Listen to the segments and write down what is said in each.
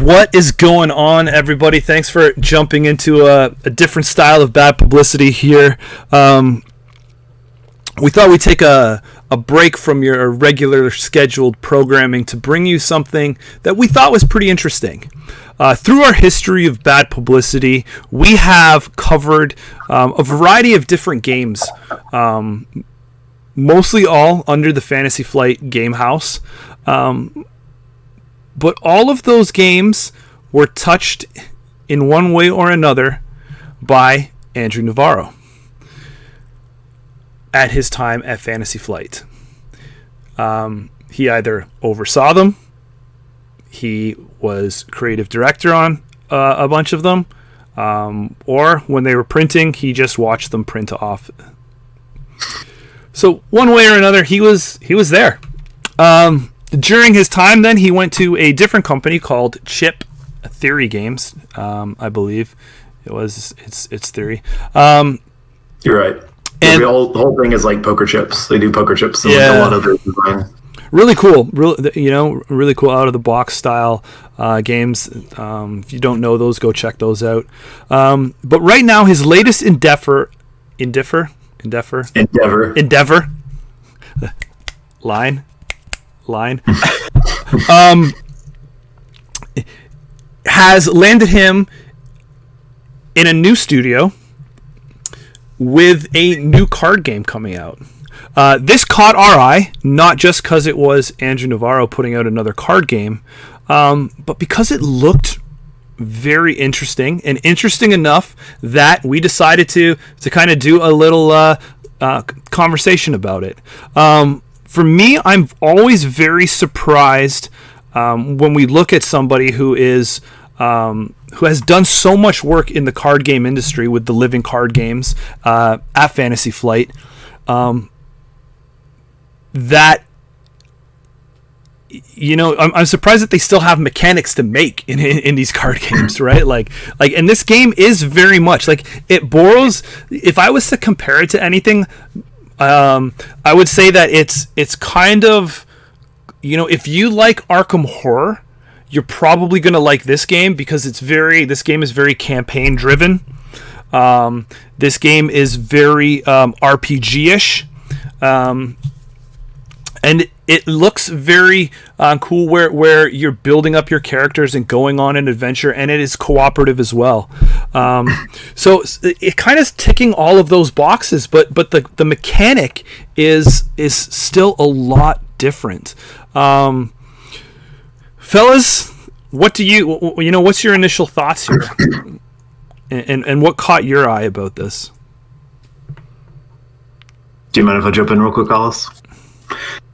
What is going on, everybody? Thanks for jumping into a different style of bad publicity here. We thought we'd take a break from your regular scheduled programming to bring you something that we thought was pretty interesting. Through our history of bad publicity, we have covered a variety of different games, mostly all under the Fantasy Flight Game House. But all of those games were touched in one way or another by Andrew Navarro at his time at Fantasy Flight. He either oversaw them, he was creative director on a bunch of them, or when they were printing, he just watched them print off. So one way or another, he was there. During his time, then, he went to a different company called Chip Theory Games. I believe it's Theory. You're right. And the whole thing is like poker chips. They do poker chips and like a lot of their design. Really cool. Really cool out of the box style games. If you don't know those, go check those out. But right now, his latest endeavor. Line has landed him in a new studio with a new card game coming out. This caught our eye, not just because it was Andrew Navarro putting out another card game, but because it looked very interesting, and interesting enough that we decided to kind of do a little conversation about it. For me, I'm always very surprised when we look at somebody who has done so much work in the card game industry with the living card games at Fantasy Flight, that I'm surprised that they still have mechanics to make in these card games, right? Like, and this game is very much like it borrows. If I was to compare it to anything, I would say that it's kind of, if you like Arkham Horror, you're probably going to like this game because this game is very campaign driven. This game is very RPG-ish. And it looks very cool where you're building up your characters and going on an adventure, and it is cooperative as well. So it kind of ticking all of those boxes, but the mechanic is still a lot different. Fellas, what's your initial thoughts here, and what caught your eye about this? Do you mind if I jump in real quick, Alice?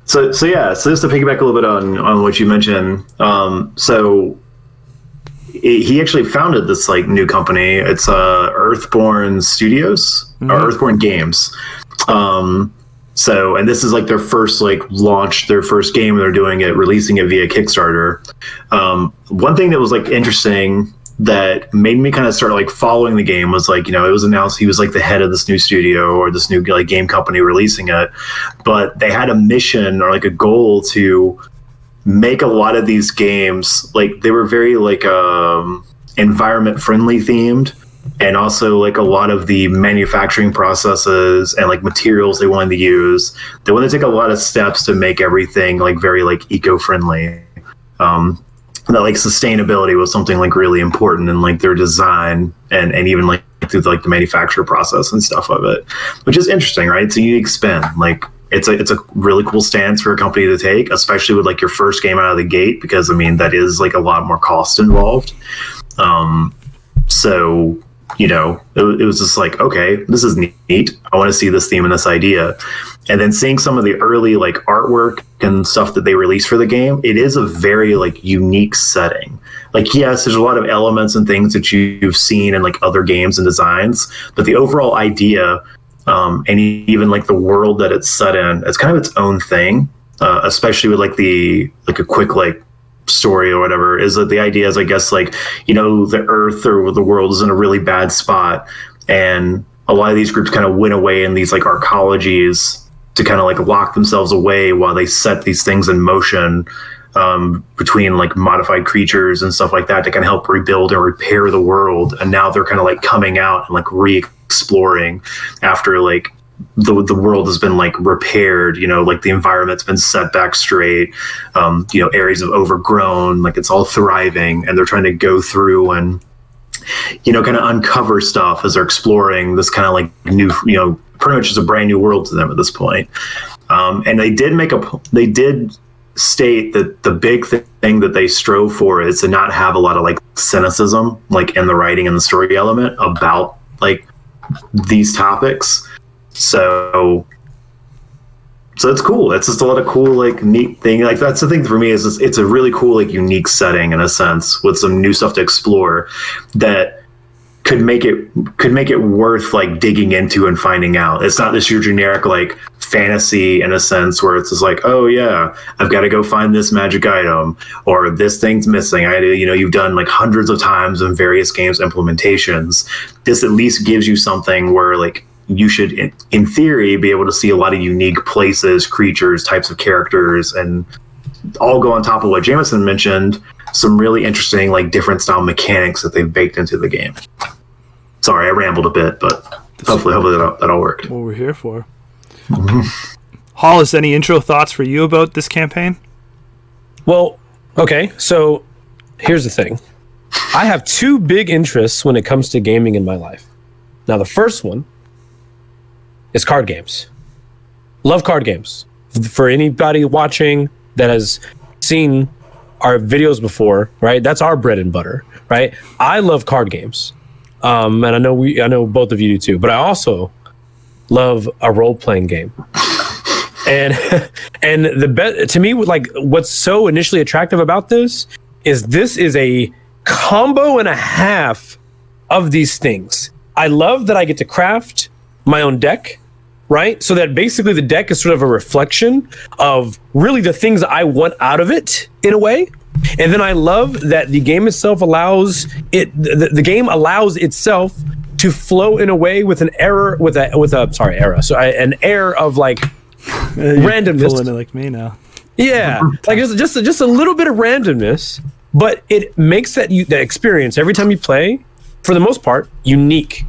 So just to piggyback a little bit on what you mentioned, he actually founded this like new company. It's Earthborne Studios or Earthborne Games. And this is like their first launch, their first game. They're doing it, releasing it via Kickstarter. One thing that was like interesting that made me kind of start following the game was it was announced he was the head of this new studio or this new game company releasing it, but they had a mission or a goal to make a lot of these games they were very environment friendly themed, and also a lot of the manufacturing processes and materials they wanted to use, they wanted to take a lot of steps to make everything very eco-friendly. That sustainability was something really important in their design and even through the manufacture process and stuff of it, which is interesting, right? It's a unique spin. It's a really cool stance for a company to take, especially with your first game out of the gate, because that is a lot more cost involved. It was just okay, this is neat. I want to see this theme and this idea. And then seeing some of the early artwork and stuff that they released for the game, it is a very unique setting. Yes, there's a lot of elements and things that you've seen in other games and designs, but the overall idea, and even the world that it's set in, it's kind of its own thing. Especially with a quick story or whatever, is that the idea is, I guess, the Earth or the world is in a really bad spot, and a lot of these groups kind of went away in these arcologies to kind of lock themselves away while they set these things in motion between like modified creatures and stuff like that to kind of help rebuild and repair the world. And now they're kind of like coming out and like re-exploring after like the world has been like repaired, like the environment's been set back straight, areas have overgrown, like it's all thriving, and they're trying to go through and kind of uncover stuff as they're exploring this kind of like new, pretty much just a brand new world to them at this point. And they did state that the big thing that they strove for is to not have a lot of like cynicism, like in the writing and the story element about like these topics. So it's cool. It's just a lot of cool, like neat thing. Like that's the thing for me is it's a really cool, like unique setting in a sense with some new stuff to explore that could make it worth like digging into and finding out. It's not this your generic like fantasy in a sense where it's just like, oh yeah, I've got to go find this magic item or this thing's missing. You've done like hundreds of times in various games implementations. This at least gives you something where like you should, in theory, be able to see a lot of unique places, creatures, types of characters, and all go on top of what Jameson mentioned, some really interesting, like, different style mechanics that they've baked into the game. Sorry, I rambled a bit, but hopefully that all worked. What we're here for. Mm-hmm. Hollis, any intro thoughts for you about this campaign? Well, okay, so here's the thing. I have two big interests when it comes to gaming in my life. Now, the first one is card games. Love card games. For anybody watching that has seen our videos before, right? That's our bread and butter, right? I love card games. And I know both of you do too, but I also love a role-playing game. And to me, like, what's so initially attractive about this is a combo and a half of these things. I love that I get to craft my own deck, right? So that basically the deck is sort of a reflection of really the things I want out of it in a way. And then I love that the game itself allows the game allows itself to flow in a way with an error an air of like randomness. Pulling it like me now. Yeah, like just a little bit of randomness, but it makes that experience every time you play, for the most part, unique,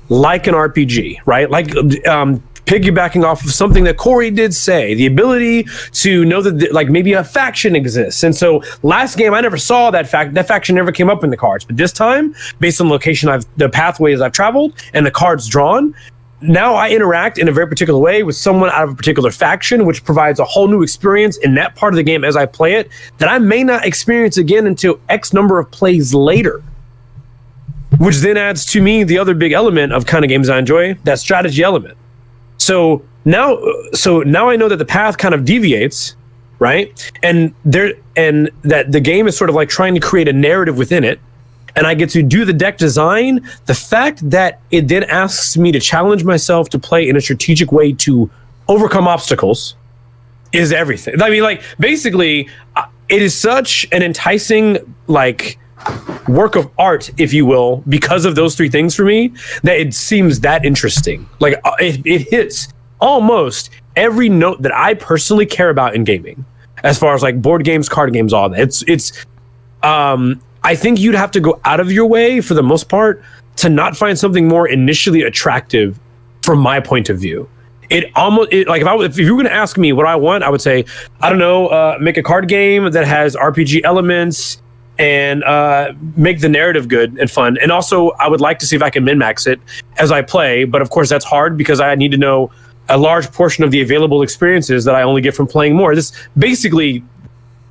like an RPG, right? Like piggybacking off of something that Corey did say, the ability to know that like maybe a faction exists. And so last game I never saw that faction never came up in the cards, but this time, based on the pathways I've traveled and the cards drawn, now I interact in a very particular way with someone out of a particular faction, which provides a whole new experience in that part of the game as I play it that I may not experience again until X number of plays later. Which then adds to me the other big element of kind of games I enjoy, that strategy element. So now I know that the path kind of deviates, right? And that the game is sort of like trying to create a narrative within it, and I get to do the deck design. The fact that it then asks me to challenge myself to play in a strategic way to overcome obstacles is everything. I mean, like, basically, it is such an enticing, like, work of art, if you will, because of those three things for me, that it seems that interesting. Like, it hits almost every note that I personally care about in gaming, as far as like board games, card games, all that. It's I think you'd have to go out of your way for the most part to not find something more initially attractive from my point of view. If you were going to ask me what I want, I would say, I don't know, make a card game that has RPG elements and make the narrative good and fun. And also, I would like to see if I can min-max it as I play. But of course, that's hard because I need to know a large portion of the available experiences that I only get from playing more. This basically,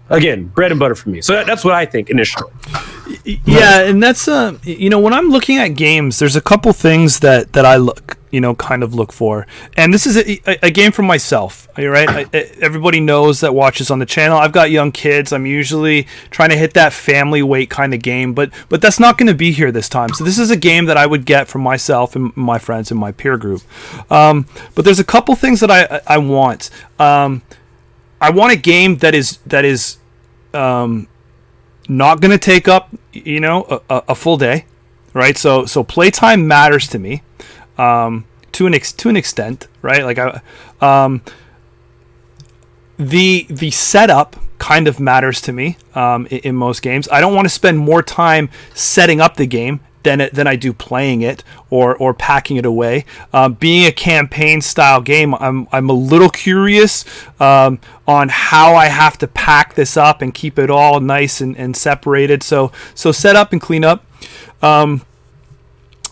again, bread and butter for me. So that's what I think initially. Yeah, and that's when I'm looking at games, there's a couple things that I kind of look for, and this is a game for myself, right? Everybody knows that watches on the channel. I've got young kids. I'm usually trying to hit that family weight kind of game, but that's not going to be here this time. So this is a game that I would get from myself and my friends and my peer group. But there's a couple things that I want. I want a game that is not going to take up a full day, right? So playtime matters to me. To an extent, right? Like the setup kind of matters to me in most games. I don't want to spend more time setting up the game than I do playing it or packing it away. Being a campaign style game, I'm a little curious on how I have to pack this up and keep it all nice and separated. So set up and clean up.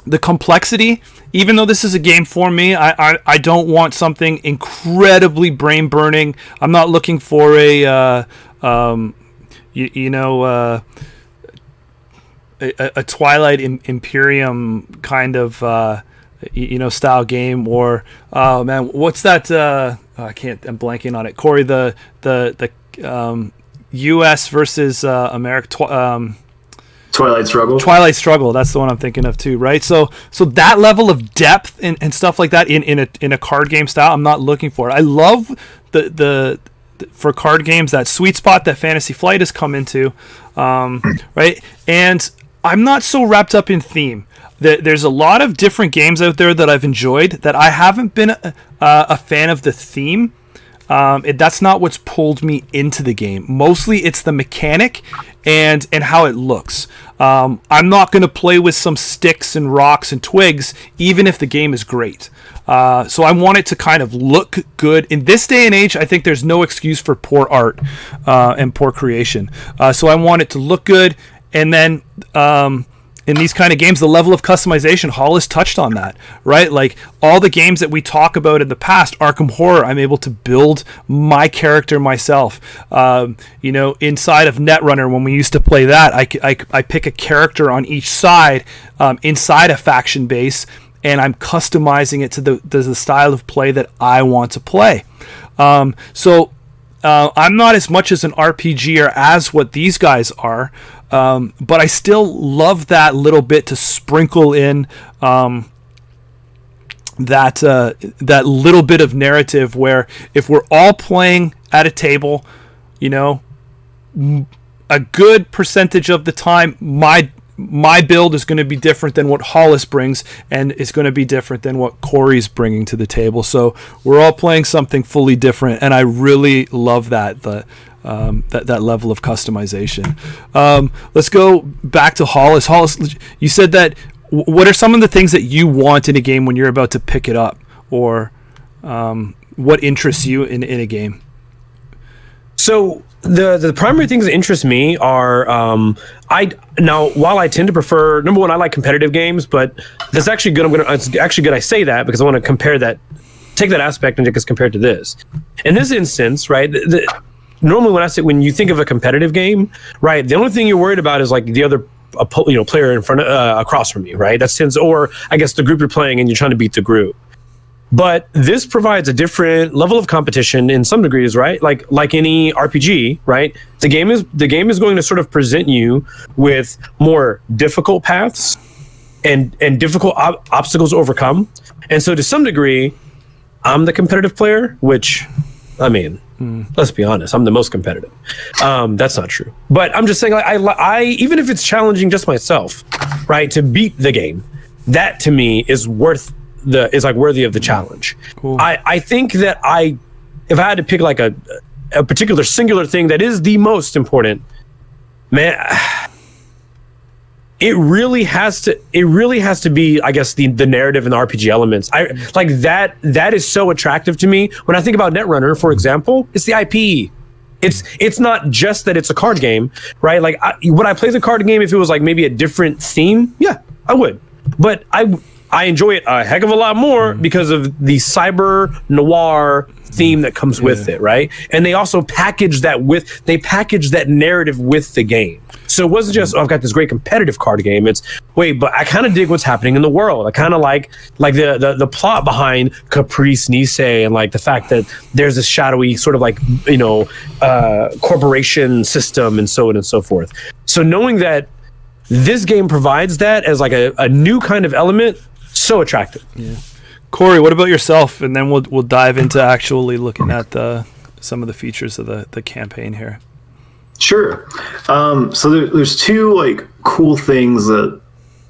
The complexity, even though this is a game for me, I don't want something incredibly brain burning. I'm not looking for a Twilight Imperium kind of style game, or what's that? I'm blanking on it. Corey, the U.S. versus America. Twilight Struggle. Twilight Struggle. That's the one I'm thinking of too, right? So that level of depth and stuff like that in a card game style, I'm not looking for. I love the for card games, that sweet spot that Fantasy Flight has come into, right? And I'm not so wrapped up in theme. There's a lot of different games out there that I've enjoyed that I haven't been a fan of the theme. That's not what's pulled me into the game. Mostly it's the mechanic and how it looks. I'm not going to play with some sticks and rocks and twigs, even if the game is great. So I want it to kind of look good. In this day and age, I think there's no excuse for poor art and poor creation. So I want it to look good. And then in these kind of games, the level of customization, Hall has touched on that, right? Like all the games that we talk about in the past, Arkham Horror, I'm able to build my character myself. Inside of Netrunner, when we used to play that, I pick a character on each side inside a faction base, and I'm customizing it to the style of play that I want to play. So I'm not as much as an RPGer as what these guys are. But I still love that little bit to sprinkle in that little bit of narrative where if we're all playing at a table, a good percentage of the time my build is going to be different than what Hollis brings, and is going to be different than what Corey's bringing to the table. So we're all playing something fully different, and I really love that that level of customization. Let's go back to Hollis. Hollis, you said that. What are some of the things that you want in a game when you're about to pick it up, or what interests you in a game? So the primary things that interest me are while I tend to prefer, number one, I like competitive games, but that's actually good. It's actually good I say that because I want to compare that, take that aspect and just compare it to this. In this instance, right? Normally when you think of a competitive game, right, the only thing you're worried about is like the other player in front of across from you, right? Or I guess the group you're playing and you're trying to beat the group. But this provides a different level of competition in some degrees, right? Like any RPG, right? The game is going to sort of present you with more difficult paths and difficult obstacles to overcome. And so to some degree, I'm the competitive player, which, I mean, let's be honest, I'm the most competitive. That's not true. But I'm just saying, I even if it's challenging just myself, right, to beat the game, that to me is worthy of the challenge. Cool. I think that if I had to pick like a particular singular thing that is the most important, man, it really has to be, I guess, the narrative and the RPG elements. I like that is so attractive to me. When I think about Netrunner, for example, it's the IP. It's not just that it's a card game, right? Like would I play the card game if it was like maybe a different theme? Yeah, I would. But I enjoy it a heck of a lot more because of the cyber noir theme that comes with it, right? And they also package that narrative with the game. So it wasn't just, I've got this great competitive card game. It's, wait, but I kind of dig what's happening in the world. I kind of like the plot behind Caprice Nice and like the fact that there's this shadowy sort of like, corporation system and so on and so forth. So knowing that this game provides that as like a new kind of element, so attractive. Yeah. Corey, what about yourself? And then we'll dive into actually looking at some of the features of the campaign here. Sure. So there's two like cool things that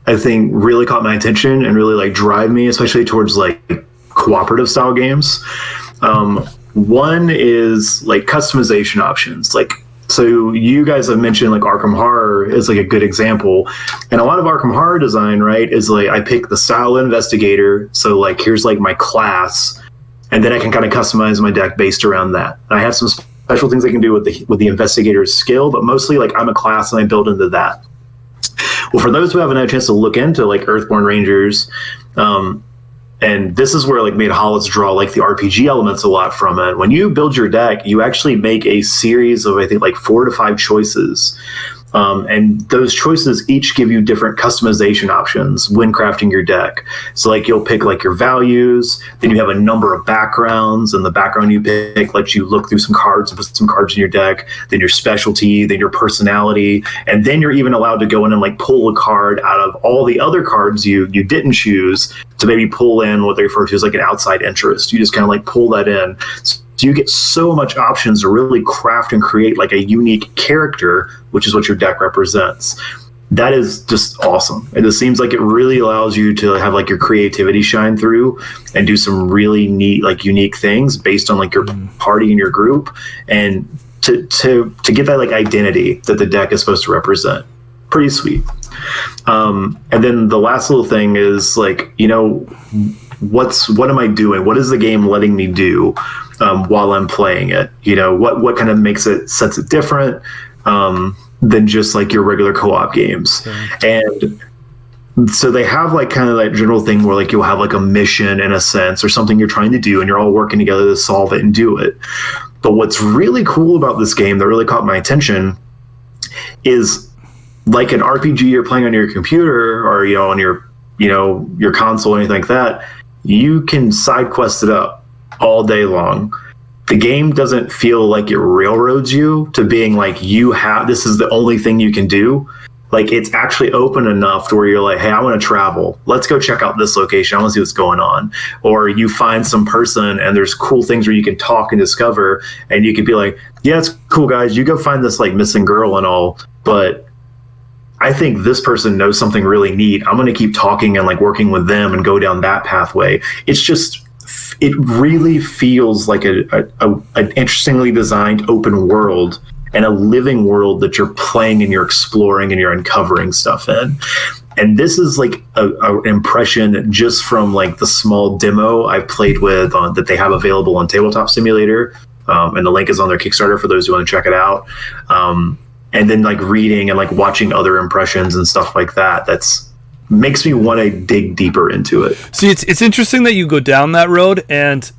I think really caught my attention and really like drive me, especially towards like cooperative style games. One is like customization options. Like So you guys have mentioned like Arkham Horror is like a good example, and a lot of Arkham Horror design, right, is like I pick the style investigator. So like here's like my class, and then I can kind of customize my deck based around that. I have some special things I can do with the investigator's skill, but mostly like I'm a class and I build into that. Well, for those who haven't had a chance to look into like Earthborne Rangers, and this is where like Made Hollits draw like the RPG elements a lot from it. When you build your deck, you actually make a series of I think like 4 to 5 choices. And those choices each give you different customization options when crafting your deck. So like you'll pick like your values, then you have a number of backgrounds, and the background you pick lets you look through some cards and put some cards in your deck, then your specialty, then your personality, and then you're even allowed to go in and like pull a card out of all the other cards you didn't choose to maybe pull in what they refer to as like an outside interest. You just kind of like pull that in. So you get so much options to really craft and create like a unique character, which is what your deck represents. That is just awesome. And it seems like it really allows you to have like your creativity shine through and do some really neat, like unique things based on like your party and your group, and to get that like identity that the deck is supposed to represent. Pretty sweet. And then the last little thing is like, you know, what am I doing? What is the game letting me do while I'm playing it? You know, what kind of sets it different than just like your regular co-op games. Okay. And so they have like kind of that general thing where like you'll have like a mission in a sense or something you're trying to do, and you're all working together to solve it and do it. But what's really cool about this game that really caught my attention is like an RPG you're playing on your computer or, you know, on your console or anything like that, you can side quest it up all day long. The game doesn't feel like it railroads you to being like, this is the only thing you can do. Like it's actually open enough to where you're like, hey, I want to travel. Let's go check out this location. I want to see what's going on. Or you find some person and there's cool things where you can talk and discover, and you could be like, yeah, it's cool, guys. You go find this like missing girl and all, but I think this person knows something really neat. I'm going to keep talking and like working with them and go down that pathway. It's just, it really feels like an interestingly designed open world and a living world that you're playing and you're exploring and you're uncovering stuff in. And this is like an impression just from like the small demo I've played with that they have available on Tabletop Simulator. And the link is on their Kickstarter for those who want to check it out. And then like reading and like watching other impressions and stuff like that. That's makes me want to dig deeper into it. See, it's interesting that you go down that road, and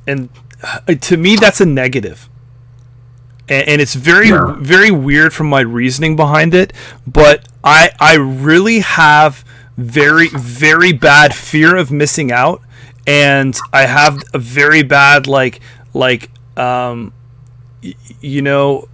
to me that's a negative. And it's very very weird from my reasoning behind it, but I really have very very bad fear of missing out, and I have a very bad you know,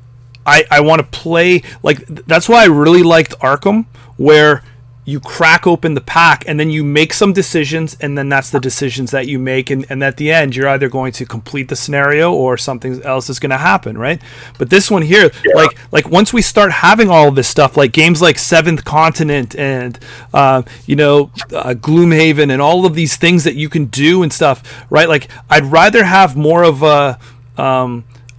I want to play, like, that's why I really liked Arkham, where you crack open the pack and then you make some decisions, and then that's the decisions that you make, and at the end you're either going to complete the scenario or something else is going to happen, right? But this one here, like once we start having all of this stuff, like games like Seventh Continent and Gloomhaven and all of these things that you can do and stuff, right? Like I'd rather have more of a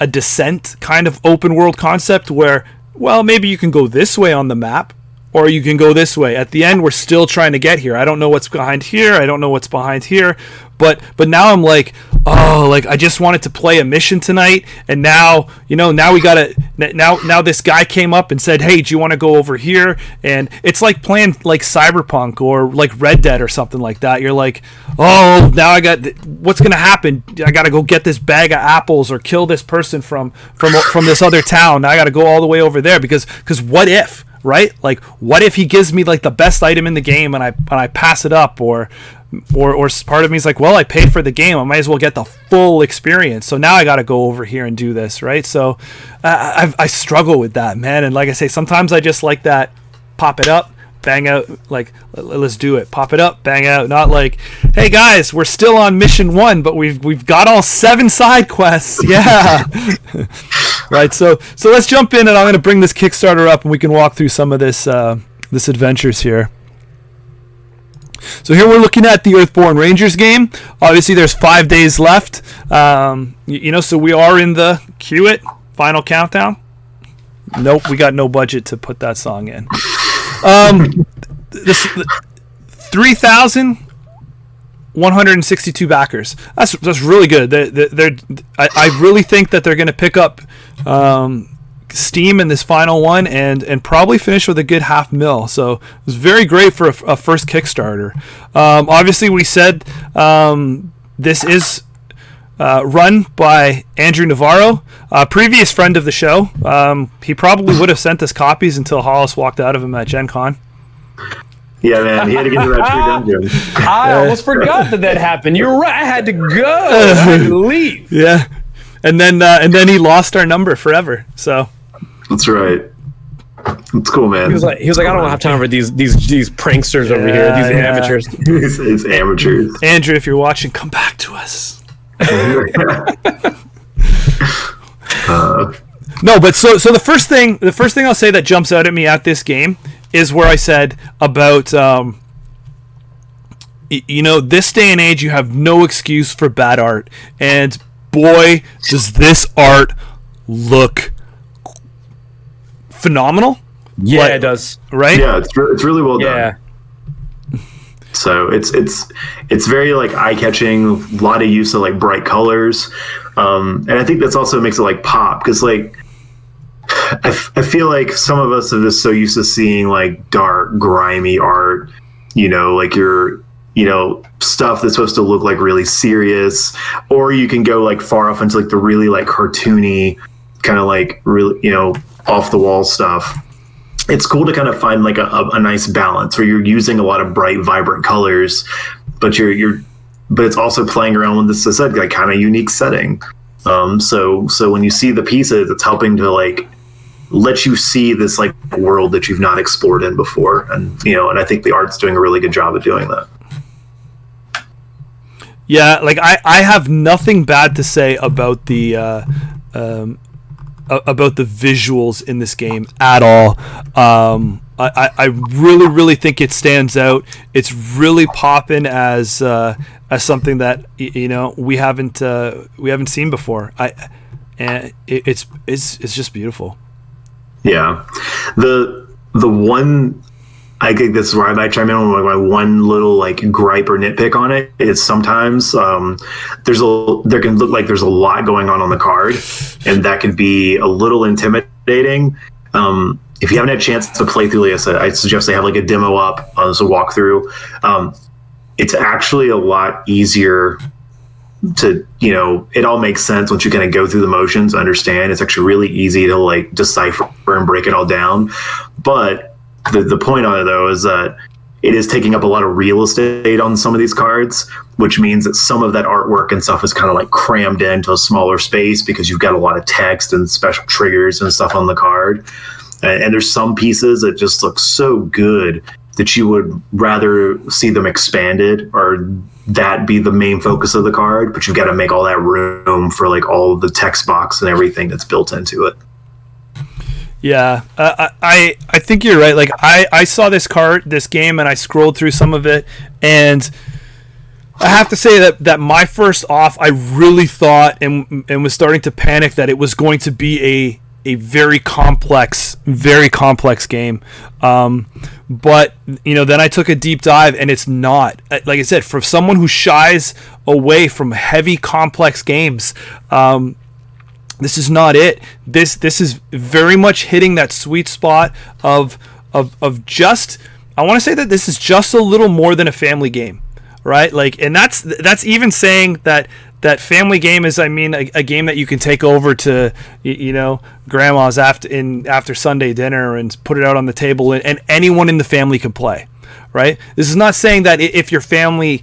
Descent kind of open world concept where, well, maybe you can go this way on the map or you can go this way. At the end, we're still trying to get here. I don't know what's behind here. I don't know what's behind here. But now I'm like, oh, like I just wanted to play a mission tonight, and now, you know, now we gotta, now this guy came up and said, hey, do you want to go over here? And it's like playing like Cyberpunk or like Red Dead or something like that. You're like, oh, now I got, what's gonna happen? I gotta go get this bag of apples or kill this person from this other town. Now I gotta go all the way over there because what if? Right? Like, what if he gives me like the best item in the game and I pass it up, or part of me is like, well, I paid for the game, I might as well get the full experience. So now I got to go over here and do this, right? So I struggle with that, man. And like I say, sometimes I just like that, pop it up, bang out, like let's do it, pop it up, bang out. Not like, hey guys, we're still on mission 1, but we've got all 7 side quests. Yeah. Right, so let's jump in, and I'm going to bring this Kickstarter up, and we can walk through some of this adventures here. So here we're looking at the Earthborne Rangers game. Obviously, there's 5 days left. So we are in the final countdown. Nope, we got no budget to put that song in. This 3,162 backers. That's really good. I really think that they're going to pick up steam in this final one and probably finish with a good $500,000. So it was very great for a first Kickstarter. Obviously, we said this is run by Andrew Navarro, a previous friend of the show. He probably would have sent us copies until Hollis walked out of him at Gen Con. Yeah, man, he had to get to that tree dungeon. I almost forgot that happened. You're right. I had to go. I had to leave. Yeah, and then he lost our number forever. So that's right. It's cool, man. He was like, I don't have time for these pranksters over here, these amateurs. It's amateurs. Andrew, if you're watching, come back to us. No, but so the first thing I'll say that jumps out at me at this game is where I said about this day and age you have no excuse for bad art, and boy does this art look phenomenal. Yeah, it does. Right? Yeah, it's really well done. Yeah. So it's very like eye-catching, a lot of use of like bright colors, and I think that's also makes it like pop, because like I feel like some of us are just so used to seeing like dark, grimy art, like your stuff that's supposed to look like really serious, or you can go like far off into like the really like cartoony kind of like really off the wall stuff. It's cool to kind of find like a nice balance where you're using a lot of bright, vibrant colors, but but it's also playing around with this, as I said, like kind of unique setting. So when you see the pieces, it's helping to like let you see this like world that you've not explored in before, and and I think the art's doing a really good job of doing that. Yeah, like I have nothing bad to say about the visuals in this game at all. I really think it stands out. It's really popping as something that we haven't seen before. And it's just beautiful. Yeah, the one, I think this is where I might chime in on my one little like gripe or nitpick on it is sometimes there can look like there's a lot going on the card, and that can be a little intimidating. If you haven't had a chance to play through Leia, I suggest they have like a demo up as a walkthrough. It's actually a lot easier to, it all makes sense once you kind of go through the motions, understand. It's actually really easy to like decipher and break it all down. But the point on it though is that it is taking up a lot of real estate on some of these cards, which means that some of that artwork and stuff is kind of like crammed into a smaller space because you've got a lot of text and special triggers and stuff on the card. And there's some pieces that just look so good that you would rather see them expanded or that be the main focus of the card, but you've got to make all that room for like all the text box and everything that's built into it. Yeah, I think you're right. Like I saw this game, and I scrolled through some of it, and I have to say that my first off, I really thought and was starting to panic that it was going to be a very complex game. But then I took a deep dive, and it's not. Like I said, for someone who shies away from heavy, complex games, this is not it. This is very much hitting that sweet spot of just. I want to say that this is just a little more than a family game, right? Like, and that's even saying that family game is, I mean, a game that you can take over to grandma's after Sunday dinner and put it out on the table, and anyone in the family can play, right? This is not saying that if your family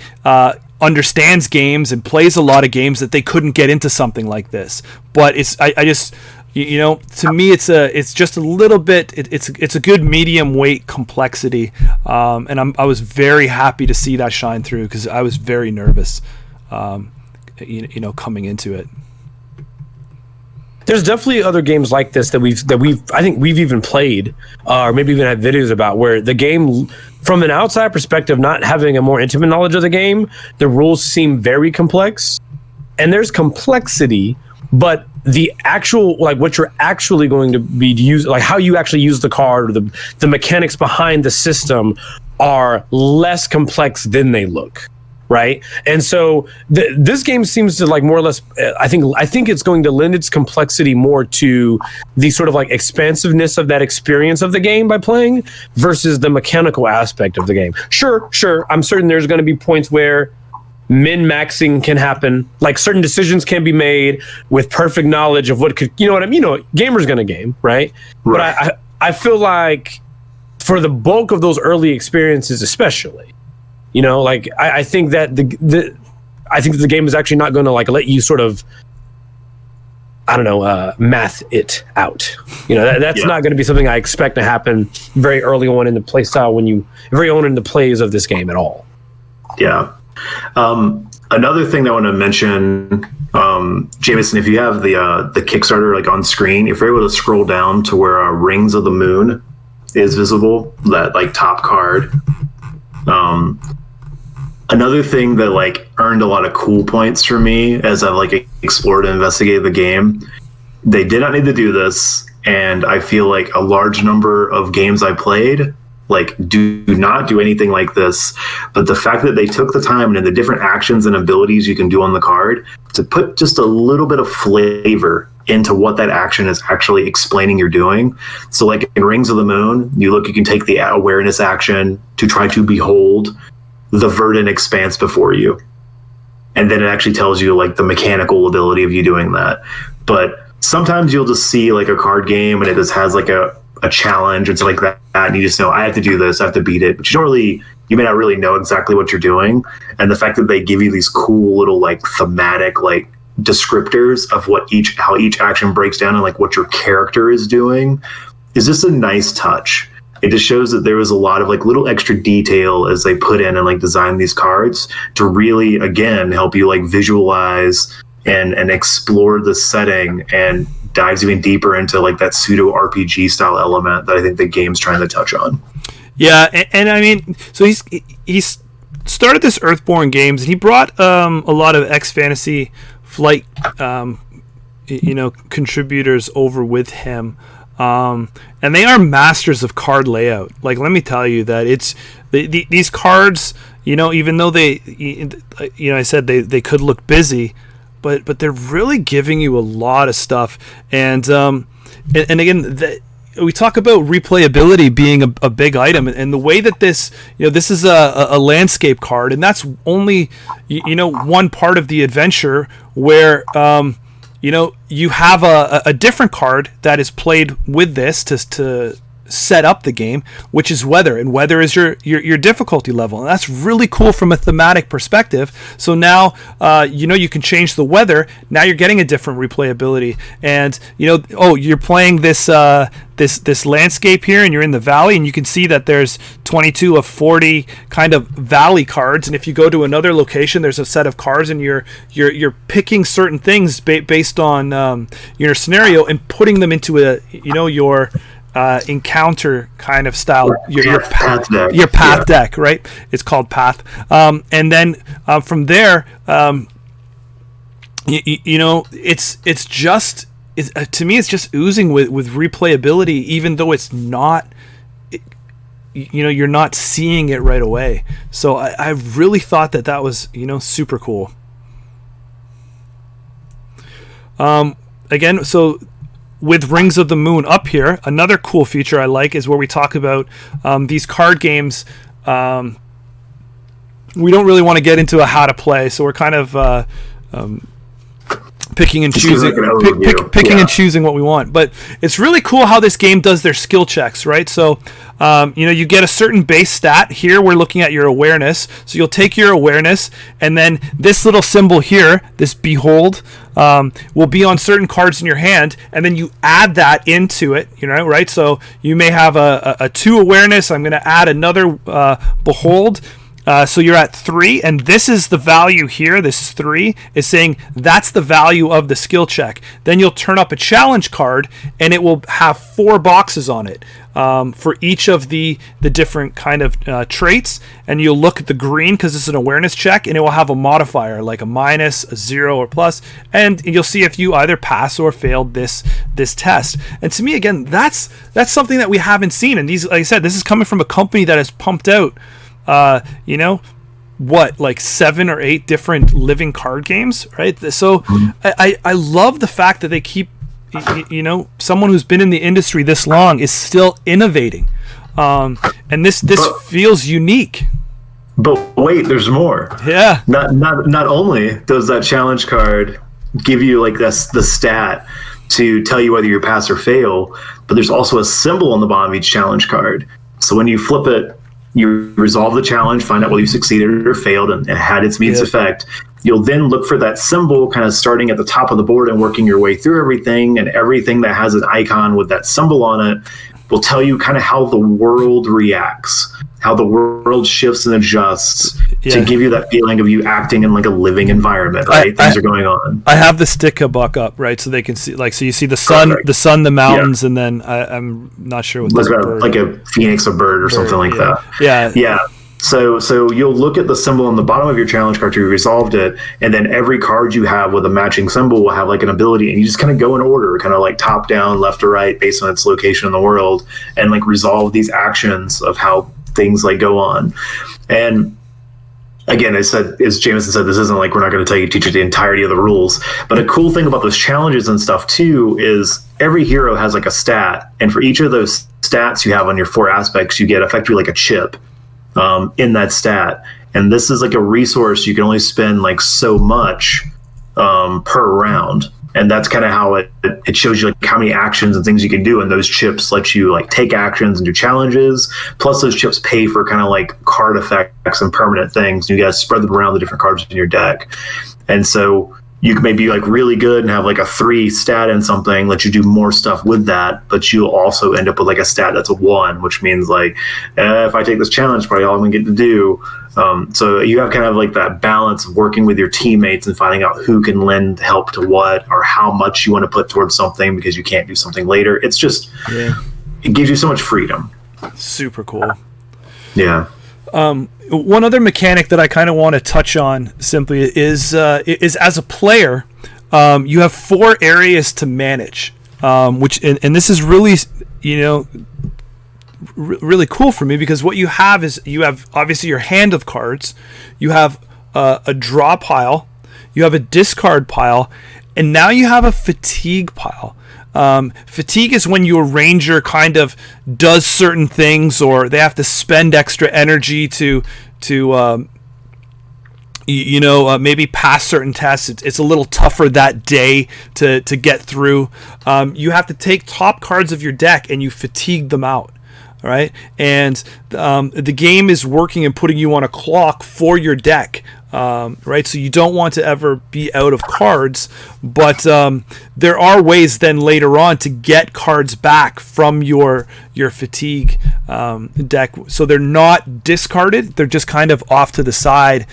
understands games and plays a lot of games that they couldn't get into something like this. But I just to me it's just a little bit, it's a good medium weight complexity, and I was very happy to see that shine through, because I was very nervous coming into it. There's definitely other games like this that I think we've even played, or maybe even had videos about, where the game, from an outside perspective, not having a more intimate knowledge of the game, the rules seem very complex, and there's complexity, but the actual, like, what you're actually going to be using, like how you actually use the card, or the mechanics behind the system are less complex than they look, right? And so this game seems to, like, more or less, I think it's going to lend its complexity more to the sort of like expansiveness of that experience of the game by playing versus the mechanical aspect of the game. Sure, I'm certain there's going to be points where min-maxing can happen, like certain decisions can be made with perfect knowledge of what could, you know what I mean? You know, gamer's gonna game, right? But I feel like for the bulk of those early experiences, especially, you know, like I think that I think that the game is actually not going to, like, let you sort of, I don't know, math it out. You know, that's not going to be something I expect to happen very early on in the play style, very on in the plays of this game at all. Yeah. Another thing that I want to mention, Jameson, if you have the Kickstarter, like, on screen, if you're able to scroll down to where Rings of the Moon is visible, that, like, top card. Another thing that, like, earned a lot of cool points for me as I've, like, explored and investigated the game, they did not need to do this, and I feel like a large number of games I played, like, do not do anything like this. But the fact that they took the time and the different actions and abilities you can do on the card to put just a little bit of flavor into what that action is actually explaining you're doing. So, like, in Rings of the Moon, you can take the awareness action to try to behold the verdant expanse before you. And then it actually tells you, like, the mechanical ability of you doing that. But sometimes you'll just see, like, a card game and it just has, like, a challenge and stuff like that, and you just know, I have to do this, I have to beat it, but you may not really know exactly what you're doing. And the fact that they give you these cool little, like, thematic, like, descriptors of how each action breaks down and, like, what your character is doing is just a nice touch. It just shows that there was a lot of, like, little extra detail as they put in and, like, design these cards to really, again, help you, like, visualize and explore the setting, and dives even deeper into, like, that pseudo RPG style element that I think the game's trying to touch on. Yeah, and I mean, so he's started this Earthborne Games, and he brought a lot of X-Fantasy Flight, contributors over with him, and they are masters of card layout. Like, let me tell you that it's these cards, even though I said they could look busy, but they're really giving you a lot of stuff. And again, we talk about replayability being a big item, and the way that this is a landscape card, and that's only one part of the adventure where you have a different card that is played with this to set up the game, which is weather, and weather is your difficulty level, and that's really cool from a thematic perspective. So now you can change the weather. Now you're getting a different replayability, and you're playing this landscape here, and you're in the valley, and you can see that there's 22 of 40 kind of valley cards, and if you go to another location, there's a set of cards, and you're picking certain things based on your scenario and putting them into your encounter kind of style, your path deck, right? It's called path, and then from there, it's just to me, it's just oozing with replayability, even though it's not. You're not seeing it right away. So I really thought that was super cool. Again, so. With Rings of the Moon up here, another cool feature I like is where we talk about these card games. We don't really want to get into how to play, so we're kind of picking and choosing, and choosing what we want. But it's really cool how this game does their skill checks, right? So you get a certain base stat. Here we're looking at your awareness, so you'll take your awareness, and then this little symbol here, this behold, will be on certain cards in your hand, and then you add that into it, right? So you may have a 2 awareness. I'm going to add another behold, So you're at 3, and this is the value here. This 3 is saying that's the value of the skill check. Then you'll turn up a challenge card, and it will have 4 boxes on it for each of the different kind of traits. And you'll look at the green because it's an awareness check, and it will have a modifier like a minus, a 0, or plus, and you'll see if you either pass or failed this test. And to me, again, that's something that we haven't seen. And these, like I said, this is coming from a company that has pumped out, like 7 or 8 different living card games, right? So I love the fact that they keep, someone who's been in the industry this long is still innovating, and this feels unique. But wait, there's more. Yeah. Not only does that challenge card give you like the stat to tell you whether you pass or fail, but there's also a symbol on the bottom of each challenge card. So when you flip it, you resolve the challenge, find out whether you succeeded or failed, and it had its means effect. You'll then look for that symbol kind of starting at the top of the board and working your way through everything, and everything that has an icon with that symbol on it will tell you kind of how the world reacts, how the world shifts and adjusts to give you that feeling of you acting in like a living environment, right? Things are going on. I have the stick buck up, right? So they can see, like, so you see the sun, the mountains, and then I'm not sure what like a phoenix, a bird, or something like that. Yeah. So you'll look at the symbol on the bottom of your challenge card to resolved it, and then every card you have with a matching symbol will have like an ability, and you just kind of go in order, kind of like top down, left to right, based on its location in the world, and like resolve these actions of how things like go on. And again, as Jameson said, this isn't like we're not going to teach you the entirety of the rules, but a cool thing about those challenges and stuff too is every hero has like a stat, and for each of those stats you have on your 4 aspects, you get effectively like a chip in that stat. And this is like a resource you can only spend like so much per round, and that's kind of how it shows you like how many actions and things you can do, and those chips let you like take actions and do challenges, plus those chips pay for kind of like card effects and permanent things. You gotta spread them around the different cards in your deck. And so you can maybe like really good and have like a 3 stat in something, let you do more stuff with that, but you'll also end up with like a stat that's a 1, which means like, if I take this challenge, probably all I'm gonna get to do. So you have kind of like that balance of working with your teammates and finding out who can lend help to what, or how much you want to put towards something because you can't do something later. It's just, it gives you so much freedom. Super cool. Yeah. One other mechanic that I kind of want to touch on simply is as a player, you have 4 areas to manage, which and this is really, really cool for me, because what you have is you have obviously your hand of cards, you have a draw pile, you have a discard pile, and now you have a fatigue pile. Fatigue is when your ranger kind of does certain things, or they have to spend extra energy to maybe pass certain tests. It's a little tougher that day to get through. You have to take top cards of your deck and you fatigue them out. All right, and the game is working and putting you on a clock for your deck, right? So you don't want to ever be out of cards, but there are ways then later on to get cards back from your fatigue deck. So they're not discarded; they're just kind of off to the side,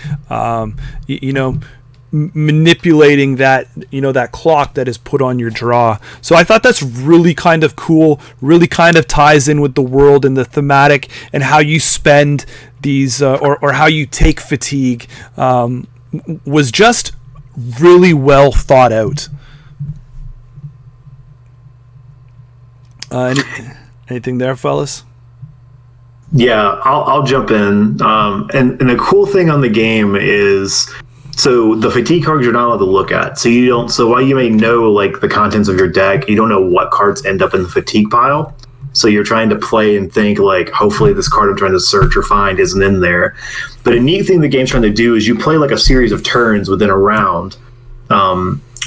manipulating that that clock that is put on your draw. So I thought that's really kind of cool, really kind of ties in with the world and the thematic and how you spend these or how you take fatigue, was just really well thought out. Anything there, fellas? Yeah, I'll jump in. And the cool thing on the game is, so the fatigue cards you're not allowed to look at. So while you may know like the contents of your deck, you don't know what cards end up in the fatigue pile. So you're trying to play and think like, hopefully this card I'm trying to search or find isn't in there. But a neat thing the game's trying to do is you play like a series of turns within a round.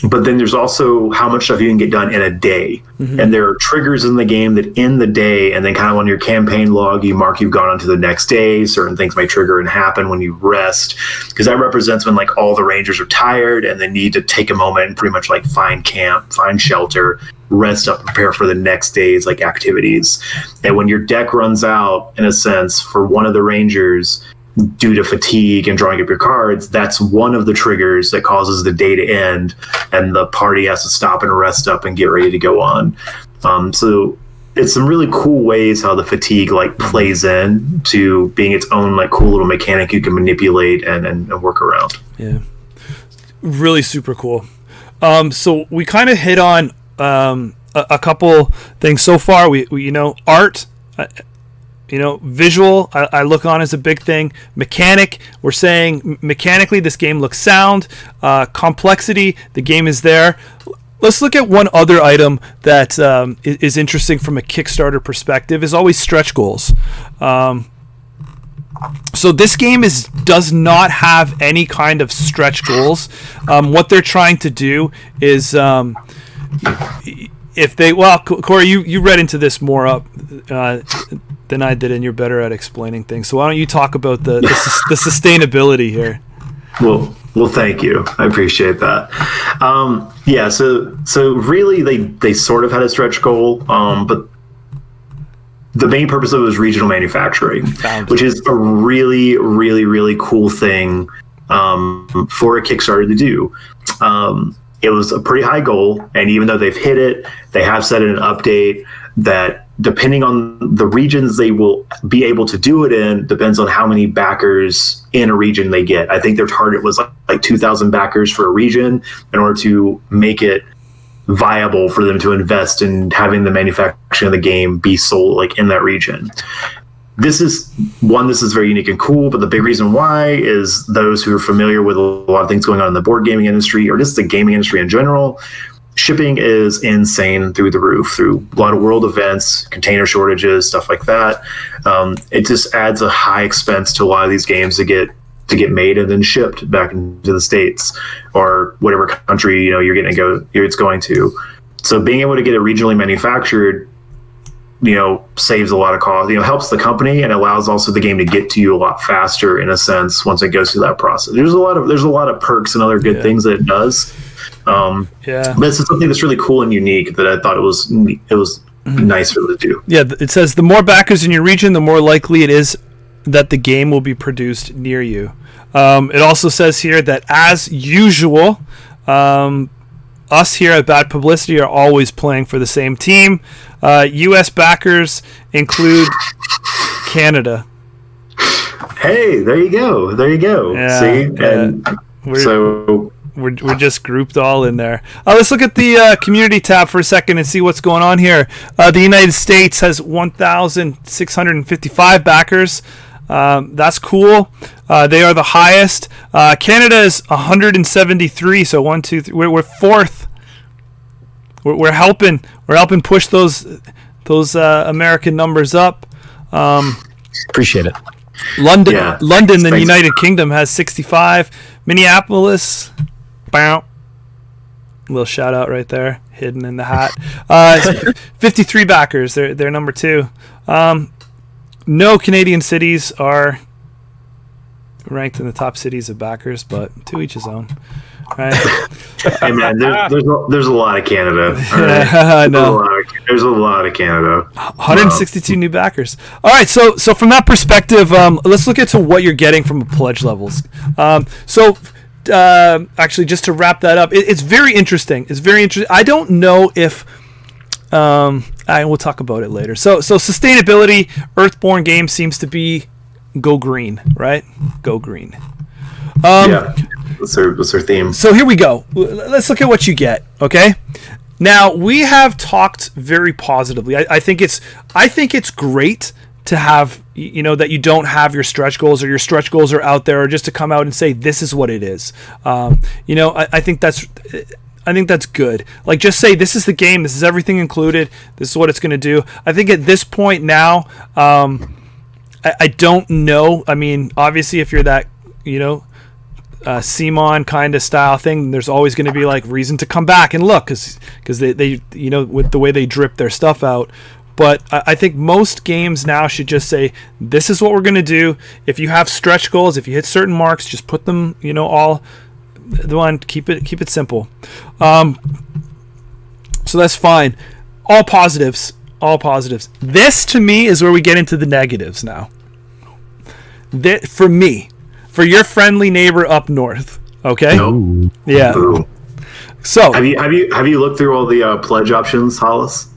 But then there's also how much stuff you can get done in a day. Mm-hmm. And there are triggers in the game that end the day, and then kind of on your campaign log, you mark you've gone on to the next day. Certain things may trigger and happen when you rest, because that represents when like all the rangers are tired and they need to take a moment and pretty much like find camp, find shelter, rest up, prepare for the next day's like activities. And when your deck runs out, in a sense, for one of the rangers, due to fatigue and drawing up your cards, that's one of the triggers that causes the day to end, and the party has to stop and rest up and get ready to go on. So it's some really cool ways how the fatigue like plays in to being its own like cool little mechanic you can manipulate and work around. Yeah, really super cool. So we kind of hit on a couple things so far. We art, visual, I look on as a big thing. Mechanic, we're saying mechanically this game looks sound. Complexity, the game is there. Let's look at one other item that is interesting from a Kickstarter perspective, is always stretch goals. So this game does not have any kind of stretch goals. What they're trying to do is, Corey, you read into this more up than I did, and you're better at explaining things. So why don't you talk about the sustainability here? Well, thank you. I appreciate that. So really, they sort of had a stretch goal, but the main purpose of it was regional manufacturing, which is a really, really, really cool thing for a Kickstarter to do. It was a pretty high goal, and even though they've hit it, they have said in an update that depending on the regions they will be able to do it in, depends on how many backers in a region they get. I think their target was like 2,000 backers for a region in order to make it viable for them to invest in having the manufacturing of the game be sold like in that region. This is very unique and cool, but the big reason why is those who are familiar with a lot of things going on in the board gaming industry, or just the gaming industry in general, shipping is insane through the roof, through a lot of world events, container shortages, stuff like that. It just adds a high expense to a lot of these games to get made and then shipped back into the States or whatever country it's going to. So being able to get it regionally manufactured, saves a lot of cost, helps the company, and allows also the game to get to you a lot faster in a sense once it goes through that process. There's a lot of perks and other good things that it does. But it's something that's really cool and unique that I thought it was nice for them to do. Yeah, it says the more backers in your region, the more likely it is that the game will be produced near you. It also says here that, as usual, us here at Bad Publicity are always playing for the same team. U.S. backers include Canada. Hey, there you go. Yeah, see, and we're just grouped all in there. Let's look at the community tab for a second and see what's going on here. The United States has 1,655 backers. That's cool. They are the highest. Canada is 173. So 1, 2, 3. We're fourth. We're helping push those American numbers up. Appreciate it. London, the United Kingdom has 65. Minneapolis, bow. Little shout out right there, hidden in the hat. 53 backers. They're number 2. No Canadian cities are ranked in the top cities of backers, but to each his own. Right? Hey man, there's a lot of Canada. Right? I know. There's a lot of Canada. 162 new backers. All right, so from that perspective, let's look into what you're getting from pledge levels. Actually, just to wrap that up, it's very interesting. It's very interesting. I don't know if. We'll talk about it later. So sustainability, Earthborne game seems to be go green, right? Go green. That's their theme. So here we go. Let's look at what you get. Okay. Now we have talked very positively. I think it's great to have that you don't have your stretch goals, or your stretch goals are out there, or just to come out and say this is what it is. I think that's good. Like, just say this is the game, this is everything included, this is what it's going to do. I think at this point now, I don't know. I mean, obviously, if you're that, Simon kind of style thing, there's always going to be like reason to come back and look because they with the way they drip their stuff out. But I think most games now should just say, this is what we're going to do. If you have stretch goals, if you hit certain marks, just put them, all the one, keep it simple. So that's fine. All positives. This to me is where we get into the negatives now. for me, for your friendly neighbor up north. Okay. Nope. Yeah. Ooh. So have you looked through all the pledge options, Hollis?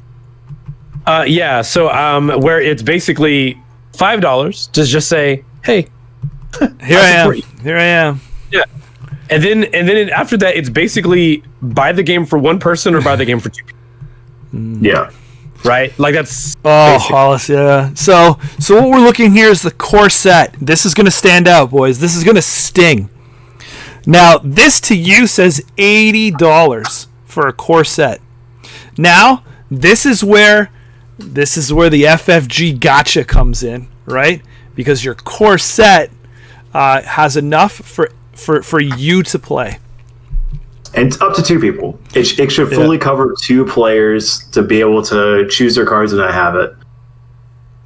Yeah. So where it's basically $5 to just say, hey, here I am. Yeah. And then after that, it's basically buy the game for one person or buy the game for two people. Yeah. Right? Like that's Hollis, yeah. So what we're looking here is the core set. This is going to stand out, boys. This is going to sting. Now, this to you says $80 for a core set. Now, this is where the FFG gotcha comes in, right? Because your core set has enough for you to play. And up to two people. It should fully cover two players to be able to choose their cards and not have it.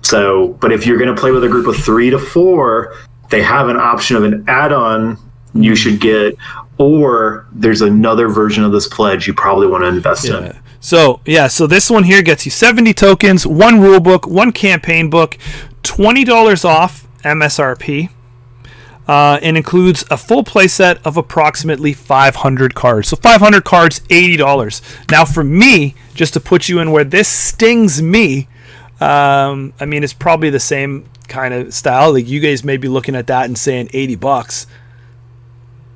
So, but if you're going to play with a group of 3 to 4, they have an option of an add-on you should get, or there's another version of this pledge you probably want to invest in. So this one here gets you 70 tokens, 1 rule book, 1 campaign book, $20 off MSRP. And includes a full playset of approximately 500 cards. So 500 cards, $80. Now for me, just to put you in where this stings me, I mean, it's probably the same kind of style. Like you guys may be looking at that and saying $80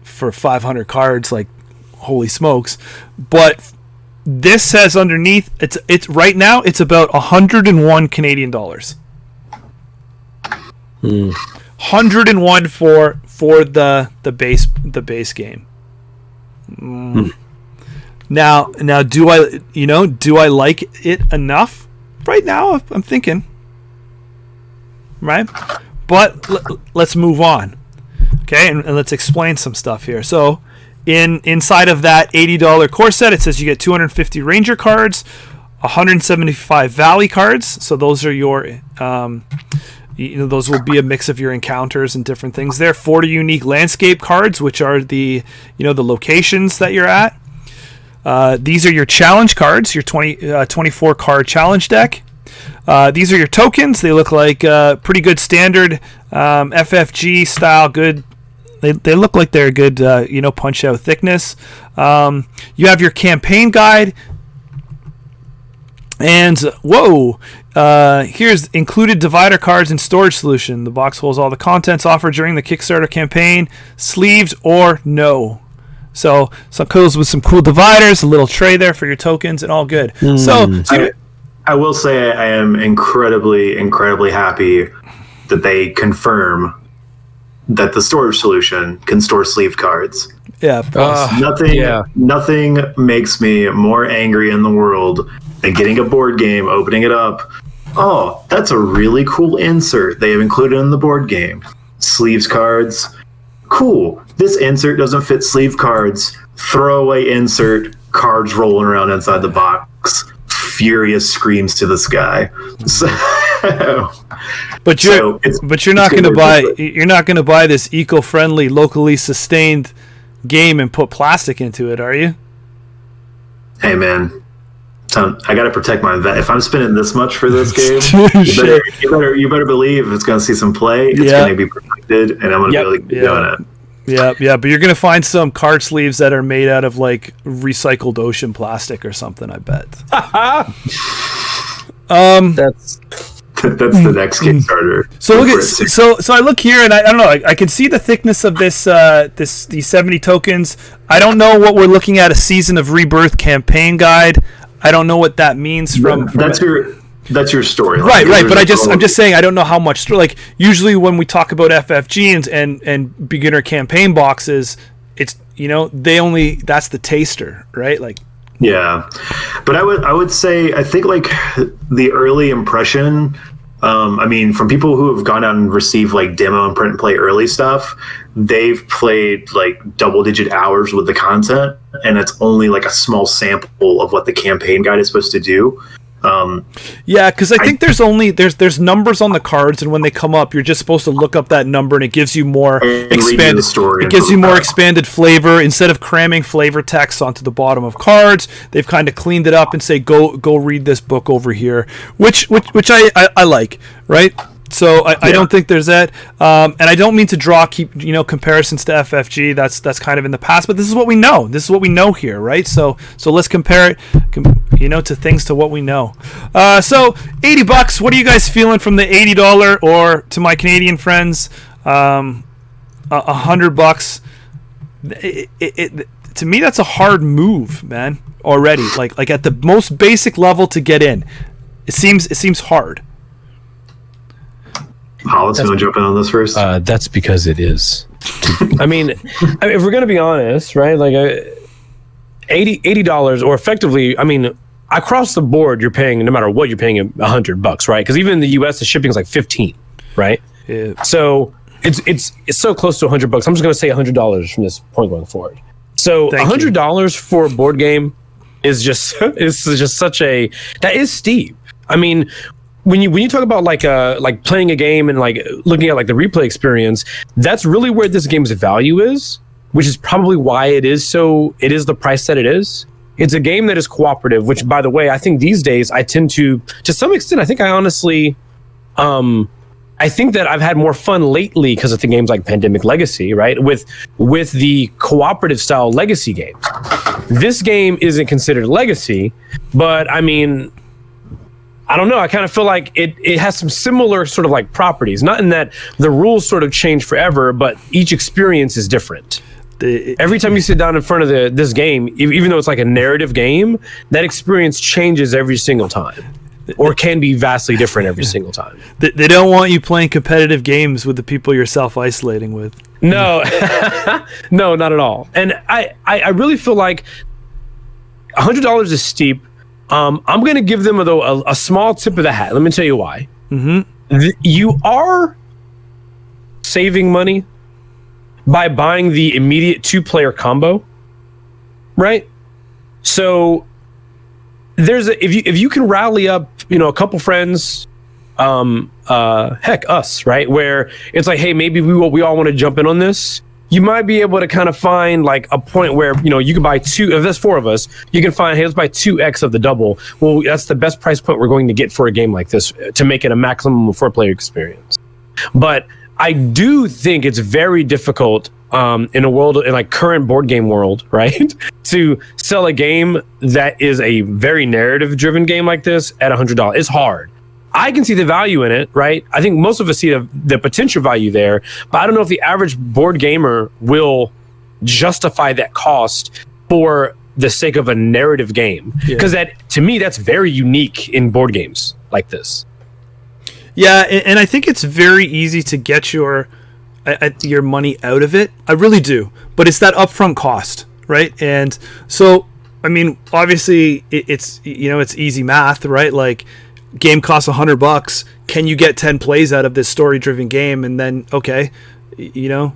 for 500 cards, like holy smokes. But this says underneath, it's right now it's about 101 Canadian dollars. 101 for the base game. Now do I like it enough? Right now I'm thinking, right? But let's move on. Okay, and let's explain some stuff here. So inside of that $80 core set, it says you get 250 Ranger cards, 175 Valley cards. So those are your those will be a mix of your encounters and different things there. 40 unique landscape cards, which are the locations that you're at. These are your challenge cards, your 24 card challenge deck. These are your tokens. They look like pretty good standard FFG style. Good. They look like they're good. Punch out thickness. You have your campaign guide. And here's included divider cards and storage solution. The box holds all the contents offered during the Kickstarter campaign, sleeved or no. So it goes with some cool dividers, a little tray there for your tokens, and all good. So I will say I am incredibly, incredibly happy that they confirm that the storage solution can store sleeved cards. Yeah, of course. Nothing makes me more angry in the world than getting a board game, opening it up. Oh, that's a really cool insert they have included in the board game. Sleeves cards. Cool. This insert doesn't fit sleeve cards. Throwaway insert, cards rolling around inside the box. Furious screams to the sky. But you're not going to buy this eco-friendly, locally sustained game and put plastic into it, are you? Hey man, I got to protect my vet. If I'm spending this much for this game, you better believe it's going to see some play. It's going to be protected, and I'm going to be able to keep doing it. Yeah, but you're going to find some card sleeves that are made out of like recycled ocean plastic or something, I bet. That's the next Kickstarter. So I look here and I don't know. I can see the thickness of these 70 tokens. I don't know what we're looking at. A Season of Rebirth campaign guide. I don't know what that means from that's your story, right? But I'm just saying I don't know how much. Like usually when we talk about FFG and beginner campaign boxes, it's that's the taster, right? Like. Yeah, but I would say I think like the early impression. From people who have gone out and received like demo and print and play early stuff, they've played like double-digit hours with the content, and it's only like a small sample of what the campaign guide is supposed to do. Because I think there's numbers on the cards, and when they come up, you're just supposed to look up that number, and it gives you more expanded story. It gives you more expanded flavor instead of cramming flavor text onto the bottom of cards. They've kind of cleaned it up and say go read this book over here, which I like, right? So I don't think there's that, and I don't mean to draw comparisons to FFG. That's kind of in the past, but this is what we know. This is what we know here, right? So let's compare it, to things to what we know. So $80. What are you guys feeling from the $80, or to my Canadian friends, $100? To me, that's a hard move, man. Already, like at the most basic level to get in, it seems hard. Hollis, you want to jump in on this first? That's because it is. I mean, if we're going to be honest, right? Like $80, or effectively, I mean, across the board, you're paying, no matter what, you're paying $100, right? Because even in the US, the shipping is like 15, right? Yeah. So it's so close to $100. I'm just going to say $100 from this point going forward. So $100 for a board game is just such a, that is steep. I mean, when you talk about like playing a game and like looking at like the replay experience, that's really where this game's value is, which is probably why it is the price that it is. It's a game that is cooperative, which, by the way, I think these days I tend to some extent, I think I honestly, I think that I've had more fun lately because of the games like Pandemic Legacy, right? With the cooperative style Legacy games. This game isn't considered Legacy, but I mean, I don't know. I kind of feel like it has some similar sort of like properties, not in that the rules sort of change forever, but each experience is different. Every time you sit down in front of this game, even though it's like a narrative game, that experience changes every single time, or can be vastly different every single time. They don't want you playing competitive games with the people you're self-isolating with. No, no, not at all. And I really feel like $100 is steep. I'm going to give them a small tip of the hat. Let me tell you why. Mm-hmm. You are saving money by buying the immediate 2-player combo, right? So if you can rally up, a couple friends, heck, us, right? Where it's like, hey, maybe we all want to jump in on this. You might be able to kind of find like a point where, you can buy 2, if there's 4 of us, you can find, hey, let's buy 2x of the double. Well, that's the best price point we're going to get for a game like this to make it a maximum 4-player experience. But I do think it's very difficult in a world, in like current board game world, right? To sell a game that is a very narrative driven game like this at $100. It's hard. I can see the value in it, right? I think most of us see the potential value there, but I don't know if the average board gamer will justify that cost for the sake of a narrative game. Because to me, that's very unique in board games like this. Yeah, and I think it's very easy to get your money out of it. I really do. But it's that upfront cost, right? And so, I mean, obviously, it's easy math, right? Like, game costs $100. Can you get 10 plays out of this story-driven game? And then, okay, we're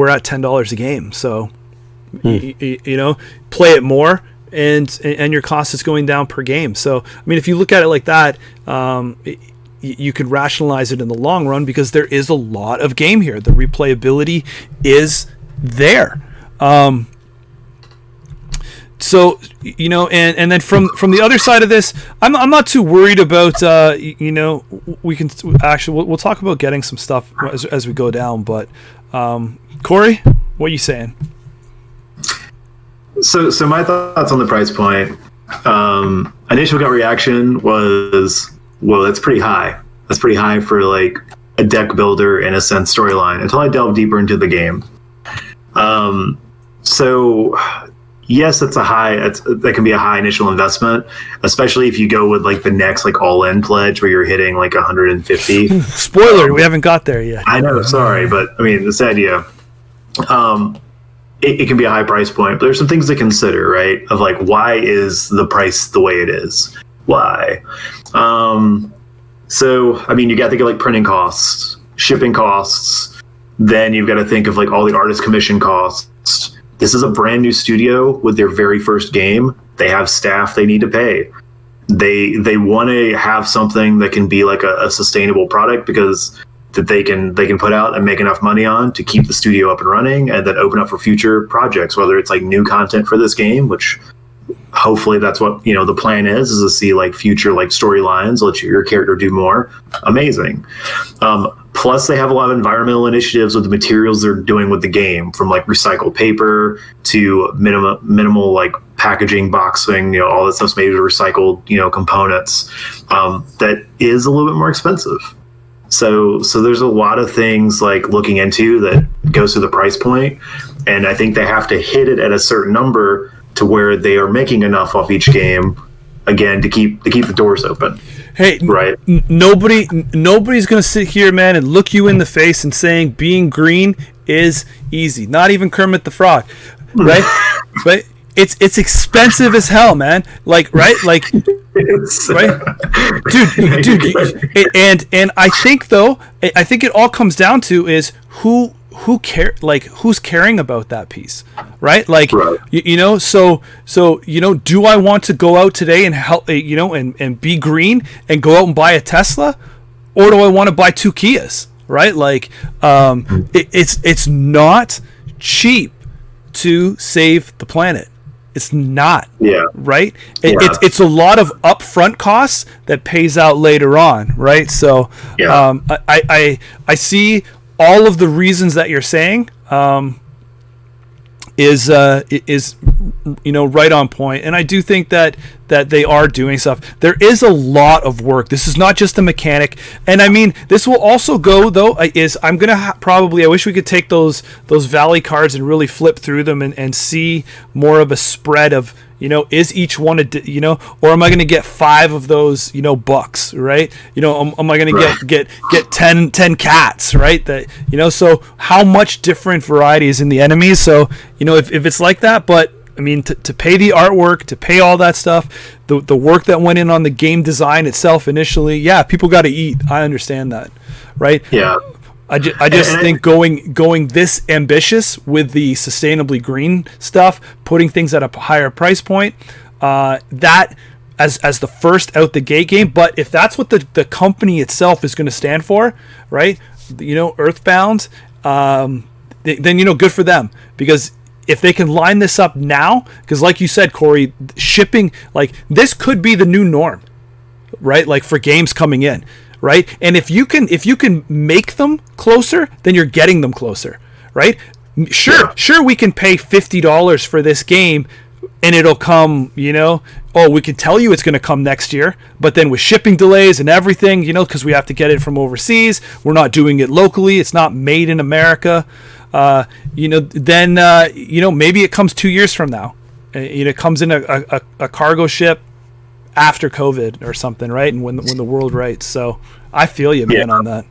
at $10 a game. So, play it more, and your cost is going down per game. So, I mean, if you look at it like that, you could rationalize it in the long run because there is a lot of game here. The replayability is there. So, and then from the other side of this, I'm not too worried about, we can actually, we'll talk about getting some stuff as we go down, but, Corey, what are you saying? So my thoughts on the price point, initial gut reaction was, well, that's pretty high. That's pretty high for like a deck builder in a sense storyline until I delve deeper into the game. So yes, that can be a high initial investment, especially if you go with like the next like all-in pledge where you're hitting like 150. Spoiler, we haven't got there yet. I know, sorry, but I mean, this idea, it can be a high price point, but there's some things to consider, right? Of like, why is the price the way it is? Why? So, I mean, you got to think of like printing costs, shipping costs. Then you've got to think of like all the artist commission costs. This is a brand new studio with their very first game. They have staff they need to pay. They want to have something that can be like a sustainable product because that they can put out and make enough money on to keep the studio up and running and then open up for future projects, whether it's like new content for this game, which hopefully that's what, the plan is to see like future like storylines, let your character do more. Amazing. Plus they have a lot of environmental initiatives with the materials they're doing with the game, from like recycled paper to minimal like packaging, boxing, all that stuff's made of recycled, components. That is a little bit more expensive. So there's a lot of things like looking into that goes to the price point, and I think they have to hit it at a certain number to where they are making enough off each game, again, to keep the doors open. Hey, right? Nobody's gonna sit here, man, and look you in the face and saying being green is easy. Not even Kermit the Frog, right? But it's expensive as hell, man. Like, right? Like, right? Dude, and I think though, I think it all comes down to is who who's caring about that piece, right? Like, right. So do I want to go out today and help, and be green and go out and buy a Tesla, or do I want to buy 2 Kias, right? Like, it's not cheap to save the planet. It's not. Yeah. Right? It's a lot of upfront costs that pays out later on, right? So I see all of the reasons that you're saying is right on point, and I do think that they are doing stuff. There is a lot of work. This is not just a mechanic, and I mean this will also go though. I'm gonna probably. I wish we could take those Valley cards and really flip through them and see more of a spread of. Is each one or am I going to get 5 of those, bucks, right? Am I going to get 10 cats, right? That, so how much different varieties in the enemies? So, if it's like that, but I mean, to pay the artwork, to pay all that stuff, the work that went in on the game design itself initially, people got to eat. I understand that, right? Yeah. I just think going this ambitious with the sustainably green stuff, putting things at a higher price point, that as the first out the gate game. But if that's what the company itself is going to stand for, right? Earthbound, then good for them, because if they can line this up now, because like you said, Corey, shipping, like this could be the new norm, right? Like for games coming in. Right, and if you can make them closer, then you're getting them closer, right? Sure, we can pay $50 for this game, and it'll come. We can tell you it's going to come next year, but then with shipping delays and everything, because we have to get it from overseas, we're not doing it locally. It's not made in America. Then maybe it comes 2 years from now. It comes in a cargo ship after COVID or something, right? And when the world writes. So I feel you, man, on that.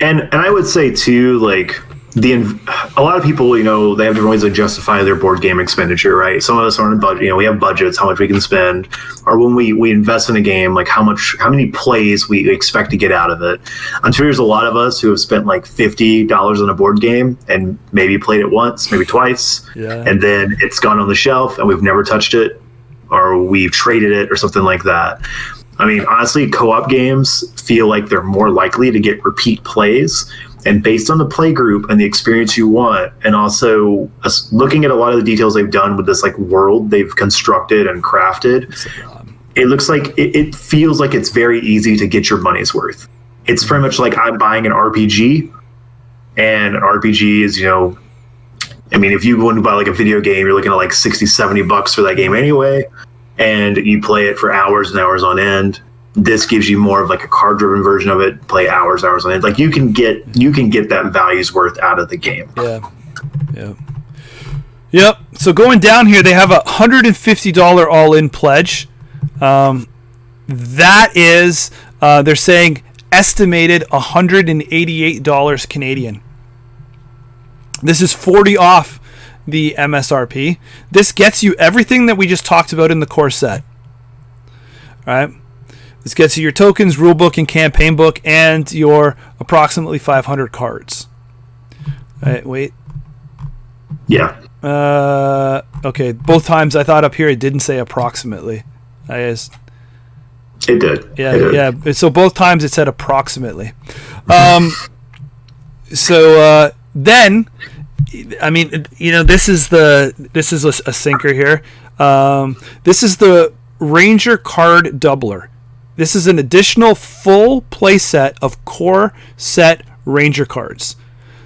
And I would say too, like a lot of people, they have different ways to justify their board game expenditure, right? Some of us are on a budget, we have budgets, how much we can spend, or when we invest in a game, like how many plays we expect to get out of it. I'm sure there's a lot of us who have spent like $50 on a board game and maybe played it once, maybe twice, and then it's gone on the shelf and we've never touched it, or we've traded it or something like that. I mean, honestly, co-op games feel like they're more likely to get repeat plays, and based on the play group and the experience you want, and also looking at a lot of the details they've done with this like world they've constructed and crafted, it looks like it feels like it's very easy to get your money's worth. It's pretty much like I'm buying an RPG, and an RPG is, I mean, if you go and buy like a video game, you're looking at like $60-$70 for that game anyway, and you play it for hours and hours on end. This gives you more of like a card-driven version of it. Play hours on end. Like you can get that value's worth out of the game. Yep. So going down here, they have a $150 all-in pledge. That is, they're saying estimated $188 Canadian. This is 40 off the MSRP. This gets you everything that we just talked about in the core set. All right. This gets you your tokens, rulebook, and campaign book, and your approximately 500 cards. All right, wait. Yeah. Okay. Both times I thought up here it didn't say approximately. It did. Yeah. So both times it said approximately. Then, I mean, this is a sinker here. This is the Ranger Card Doubler. This is an additional full play set of core set Ranger cards.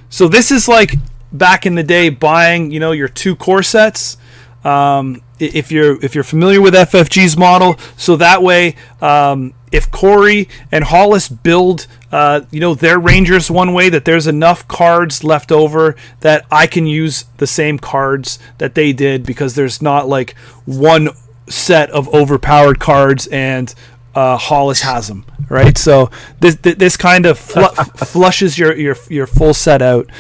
So this is like back in the day buying, your 2 core sets. If you're familiar with FFG's model, so that way, if Corey and Hollis build, their Rangers one way, that there's enough cards left over that I can use the same cards that they did, because there's not like one set of overpowered cards and Hollis has them, right? So this kind of flushes your full set out.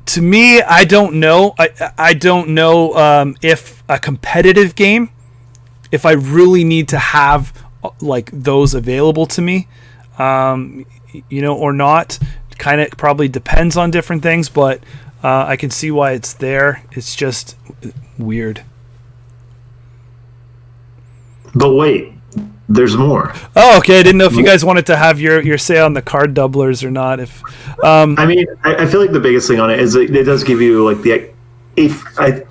To me, I don't know. I don't know if a competitive game, if I really need to have like those available to me, or not. Kind of probably depends on different things, but I can see why it's there. It's just weird. But wait, there's more. Oh, okay. I didn't know if you guys wanted to have your say on the card doublers or not. If I feel like the biggest thing on it is it does give you like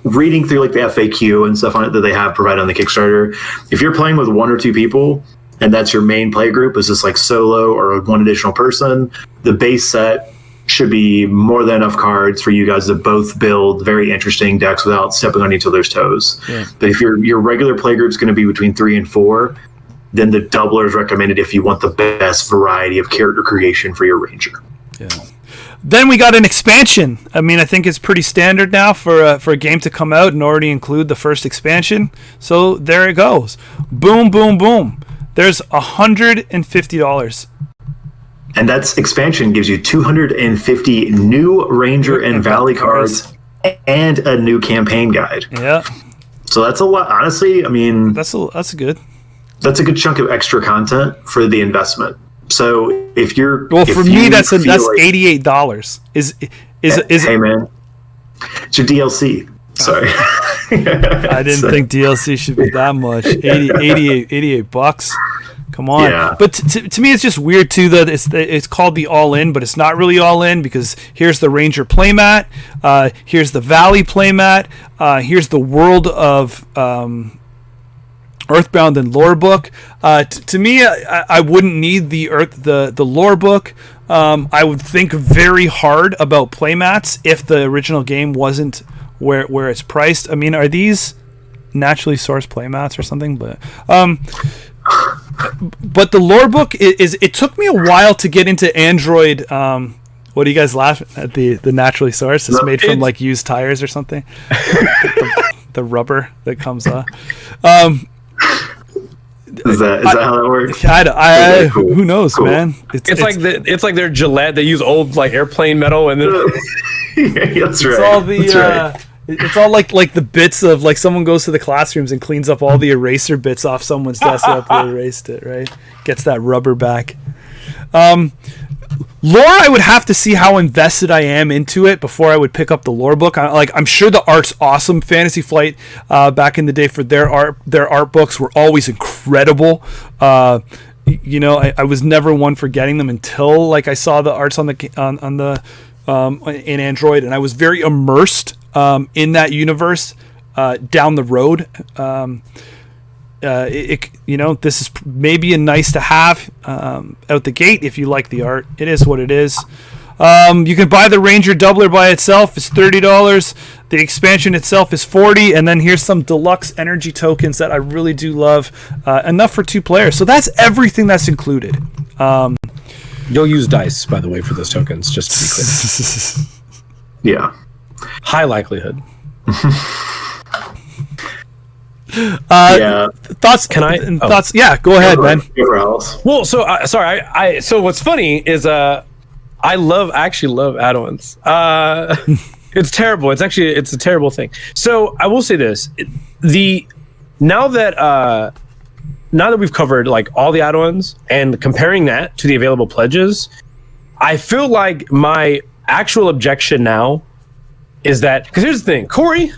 reading through like the FAQ and stuff on it that they have provided on the Kickstarter. If you're playing with 1 or 2 people and that's your main play group, is just like solo or one additional person, the base set should be more than enough cards for you guys to both build very interesting decks without stepping on each other's toes. Yeah. But if your regular play group is going to be between 3 and 4, then the doubler is recommended if you want the best variety of character creation for your Ranger. Yeah. Then we got an expansion. I mean, I think it's pretty standard now for a game to come out and already include the first expansion. So there it goes. Boom, boom, boom. There's $150. And that's expansion gives you 250 new Ranger and Valley cards and a new campaign guide. Yeah. So that's a lot. Honestly, I mean, that's good. That's a good chunk of extra content for the investment. So if you're for me, that's $88. Is hey man, it's your DLC. Sorry. I didn't think DLC should be that much. $88. Come on. Yeah. But to me, it's just weird too that it's called the All In, but it's not really All In, because here's the Ranger playmat, here's the Valley playmat, here's the World of Earthbound and lore book. To me, I wouldn't need the lore book. I would think very hard about playmats if the original game wasn't where it's priced. I mean, are these naturally sourced playmats or something? But the lore book it took me a while to get into Android. What do you guys laugh at? The naturally sourced? It's made from like used tires or something. the rubber that comes off. Is that how that works? Cool. Who knows, cool. Man? It's like their Gillette. They use old like airplane metal, and then that's right. It's all it's all like the bits of like someone goes to the classrooms and cleans up all the eraser bits off someone's desk after they erased it. Right? Gets that rubber back. Lore, I would have to see how invested I am into it before I would pick up the lore book. I'm sure the art's awesome. Fantasy Flight back in the day for their art books were always incredible. I was never one for getting them until like I saw the arts on in Android, and I was very immersed in that universe down the road. This is maybe a nice to have out the gate if you like the art. It is what it is. You can buy the Ranger Doubler by itself. It's $30. The expansion itself is $40, and then here's some deluxe energy tokens that I really do love. Enough for 2 players. So that's everything that's included. You'll use dice, by the way, for those tokens, just to be clear. Yeah. High likelihood. Thoughts? Can I? Thoughts? Yeah, go ahead, man. Well, so sorry. So what's funny is I actually love add-ons. It's terrible. It's a terrible thing. So I will say this: now that we've covered like all the add-ons and comparing that to the available pledges, I feel like my actual objection now is that, because here's the thing, Corey.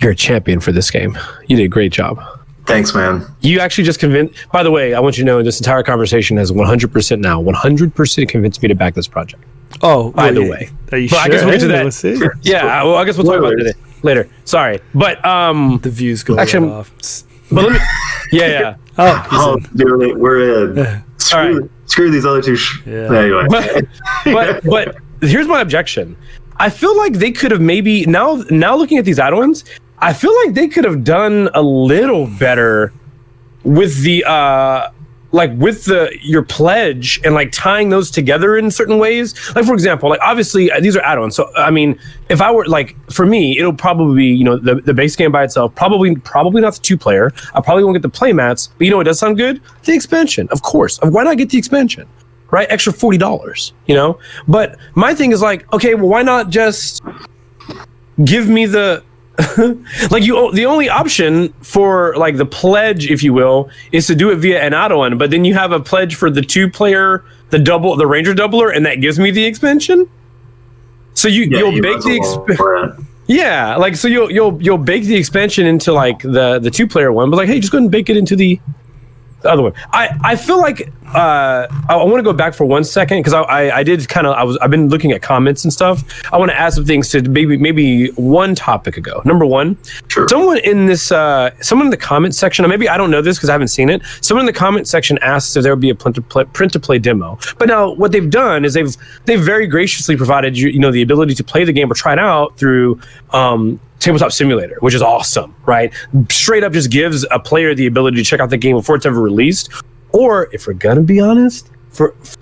You're a champion for this game. You did a great job. Thanks, man. You actually just convinced... By the way, I want you to know this entire conversation has 100% convinced me to back this project. Oh, by the way. Are you sure? I guess we'll get to that. Yeah, well, I guess we'll talk about it today. later. Sorry, but The views go actually, right off. but let me. Yeah. Oh, dude, we're in. Screw these other two. Anyway. But here's my objection. I feel like they could have maybe now looking at these add-ons, I feel like they could have done a little better with the your pledge and like tying those together in certain ways. Like for example, like obviously these are add-ons. So I mean, if I were like for me, it'll probably be, the base game by itself, probably not the 2-player. I probably won't get the play mats, but it does sound good? The expansion, of course. Why not get the expansion? Right? Extra $40, But my thing is like, okay, well, why not just give me the the only option for like the pledge, if you will, is to do it via an add-on, but then you have a pledge for the 2-player, the Ranger doubler, and that gives me the expansion. So you'll bake the expansion. Yeah, like so you'll bake the expansion into like the 2-player one, but like, hey, just go ahead and bake it into the other one. I feel like I want to go back for 1 second because I've been looking at comments and stuff. I want to add some things to maybe one topic ago. Number one, sure. Someone in the comment section, or maybe I don't know this because I haven't seen it. Someone in the comment section asked if there would be a print to play demo. But now what they've done is they've very graciously provided you the ability to play the game or try it out through Tabletop Simulator, which is awesome, right? Straight up just gives a player the ability to check out the game before it's ever released. Or if we're gonna be honest,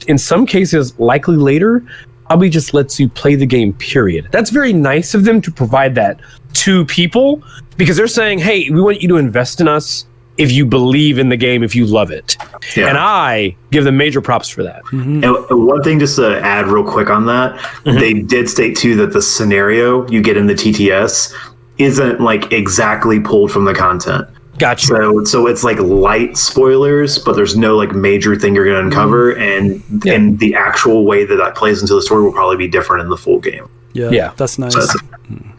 in some cases, likely later, probably just lets you play the game, period. That's very nice of them to provide that to people because they're saying, hey, we want you to invest in us if you believe in the game, if you love it. Yeah. And I give them major props for that. Mm-hmm. And one thing just to add real quick on that, they did state too that the scenario you get in the TTS isn't like exactly pulled from the content. Gotcha. So it's like light spoilers, but there's no like major thing you're going to uncover, and the actual way that plays into the story will probably be different in the full game. Yeah, that's nice.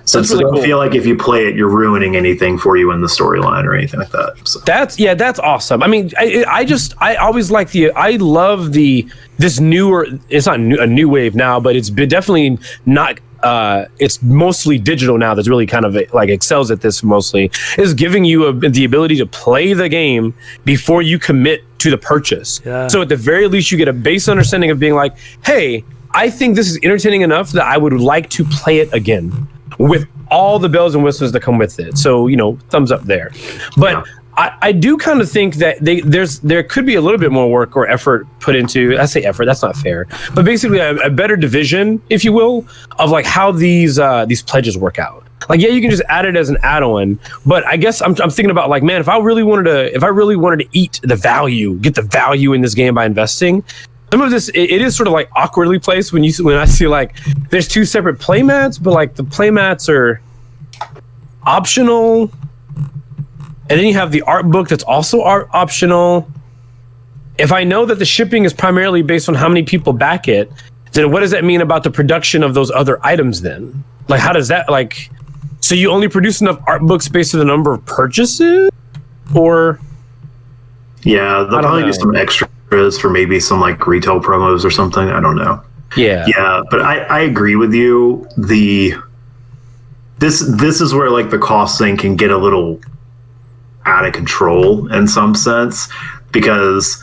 So really don't cool. feel like if you play it, you're ruining anything for you in the storyline or anything like that. So. That's awesome. I mean, I always like I love this newer. It's not a new wave now, but it's been definitely not. It's mostly digital now. That's really kind of like excels at this. Mostly is giving you the ability to play the game before you commit to the purchase. Yeah. So at the very least, you get a base understanding of being like, hey, I think this is entertaining enough that I would like to play it again with all the bells and whistles that come with it. So, thumbs up there. But I do kind of think that there could be a little bit more work or effort put into, I say effort, that's not fair, but basically a better division, if you will, of like how these pledges work out. Like, yeah, you can just add it as an add-on, but I guess I'm thinking about like, man, if I really wanted to eat the value, get the value in this game by investing, some of this, it is sort of like awkwardly placed when I see like there's 2 separate playmats, but like the playmats are optional. And then you have the art book that's also optional. If I know that the shipping is primarily based on how many people back it, then what does that mean about the production of those other items then? Like, how does that, like, so you only produce enough art books based on the number of purchases? Or? Yeah, they'll probably do some extras for maybe some like retail promos or something. I don't know. Yeah. Yeah, but I agree with you. This is where like the cost thing can get a little out of control in some sense, because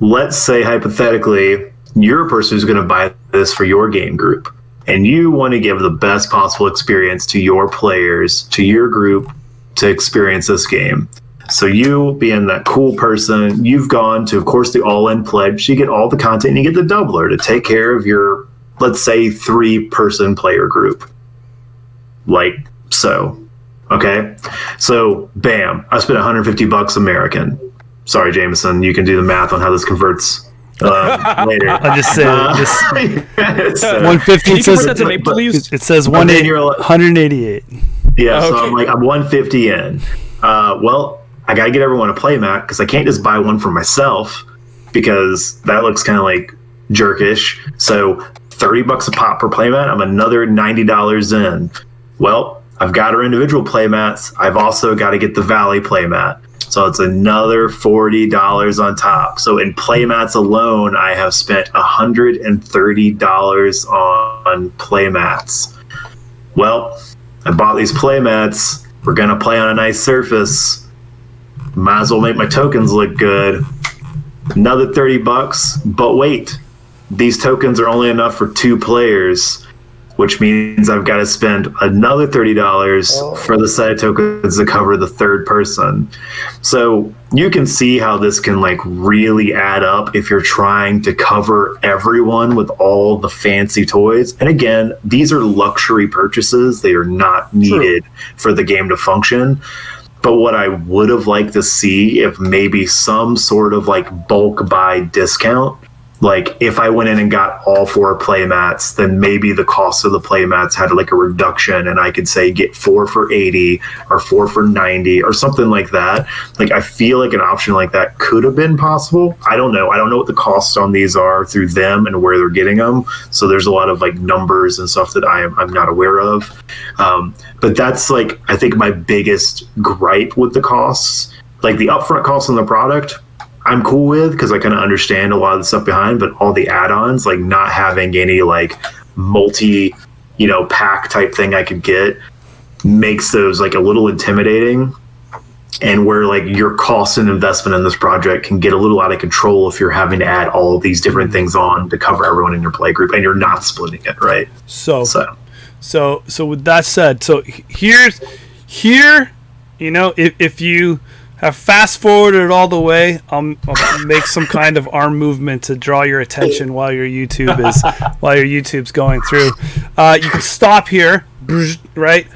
let's say hypothetically you're a person who's going to buy this for your game group and you want to give the best possible experience to your players, to your group, to experience this game. So you being that cool person, you've gone to, of course, the all-in pledge. You get all the content and you get the doubler to take care of your, let's say, 3-person player group. Like so. Okay, so bam, I spent $150 American. Sorry, Jameson, you can do the math on how this converts later. I just said 150. It says 188. Yeah, so I'm 150 in. Well, I gotta get everyone a playmat because I can't just buy one for myself because that looks kind of like jerkish. So $30 a pop per playmat. I'm another $90 in. Well, I've got our individual playmats. I've also got to get the Valley playmat. So it's another $40 on top. So in playmats alone, I have spent $130 on playmats. Well, I bought these play mats. We're going to play on a nice surface. Might as well make my tokens look good. Another $30, but wait, these tokens are only enough for 2 players, which means I've got to spend another $30 for the set of tokens to cover the third person. So you can see how this can like really add up if you're trying to cover everyone with all the fancy toys. And again, these are luxury purchases. They are not needed for the game to function. But what I would have liked to see, if maybe some sort of like bulk buy discount, like if I went in and got all 4 play mats, then maybe the cost of the play mats had like a reduction, and I could say get 4 for 80 or 4 for 90 or something like that. Like I feel like an option like that could have been possible. I don't know what the costs on these are through them and where they're getting them. So there's a lot of like numbers and stuff that I'm not aware of. But that's like, I think my biggest gripe with the costs, like the upfront costs on the product, I'm cool with, because I kind of understand a lot of the stuff behind, but all the add-ons, like not having any like multi, pack type thing I could get, makes those like a little intimidating, and where like your cost and investment in this project can get a little out of control if you're having to add all of these different things on to cover everyone in your play group and you're not splitting it, right? So with that said, so here, if you have fast forwarded it all the way, I'll make some kind of arm movement to draw your attention while your YouTube's going through. You can stop here, right?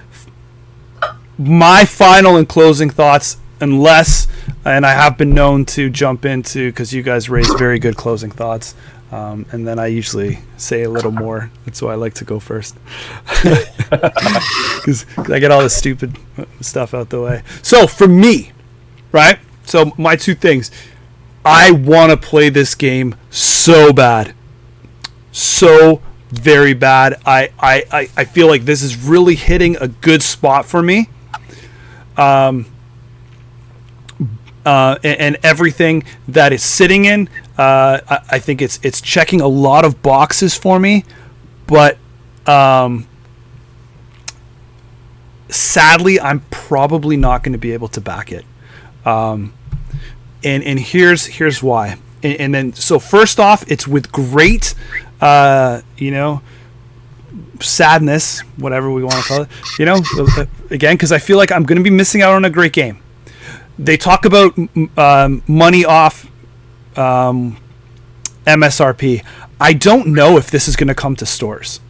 My final and closing thoughts, unless, and I have been known to jump into, because you guys raise very good closing thoughts, and then I usually say a little more. That's why I like to go first, because I get all this stupid stuff out the way. So for me, right? So my 2 things. I want to play this game so bad. So very bad. I feel like this is really hitting a good spot for me. And everything that it's sitting in, I think it's checking a lot of boxes for me, but sadly, I'm probably not going to be able to back it. And here's why. And then, so first off, it's with great, sadness, whatever we want to call it, again, because I feel like I'm going to be missing out on a great game. They talk about money off MSRP. I don't know if this is going to come to stores,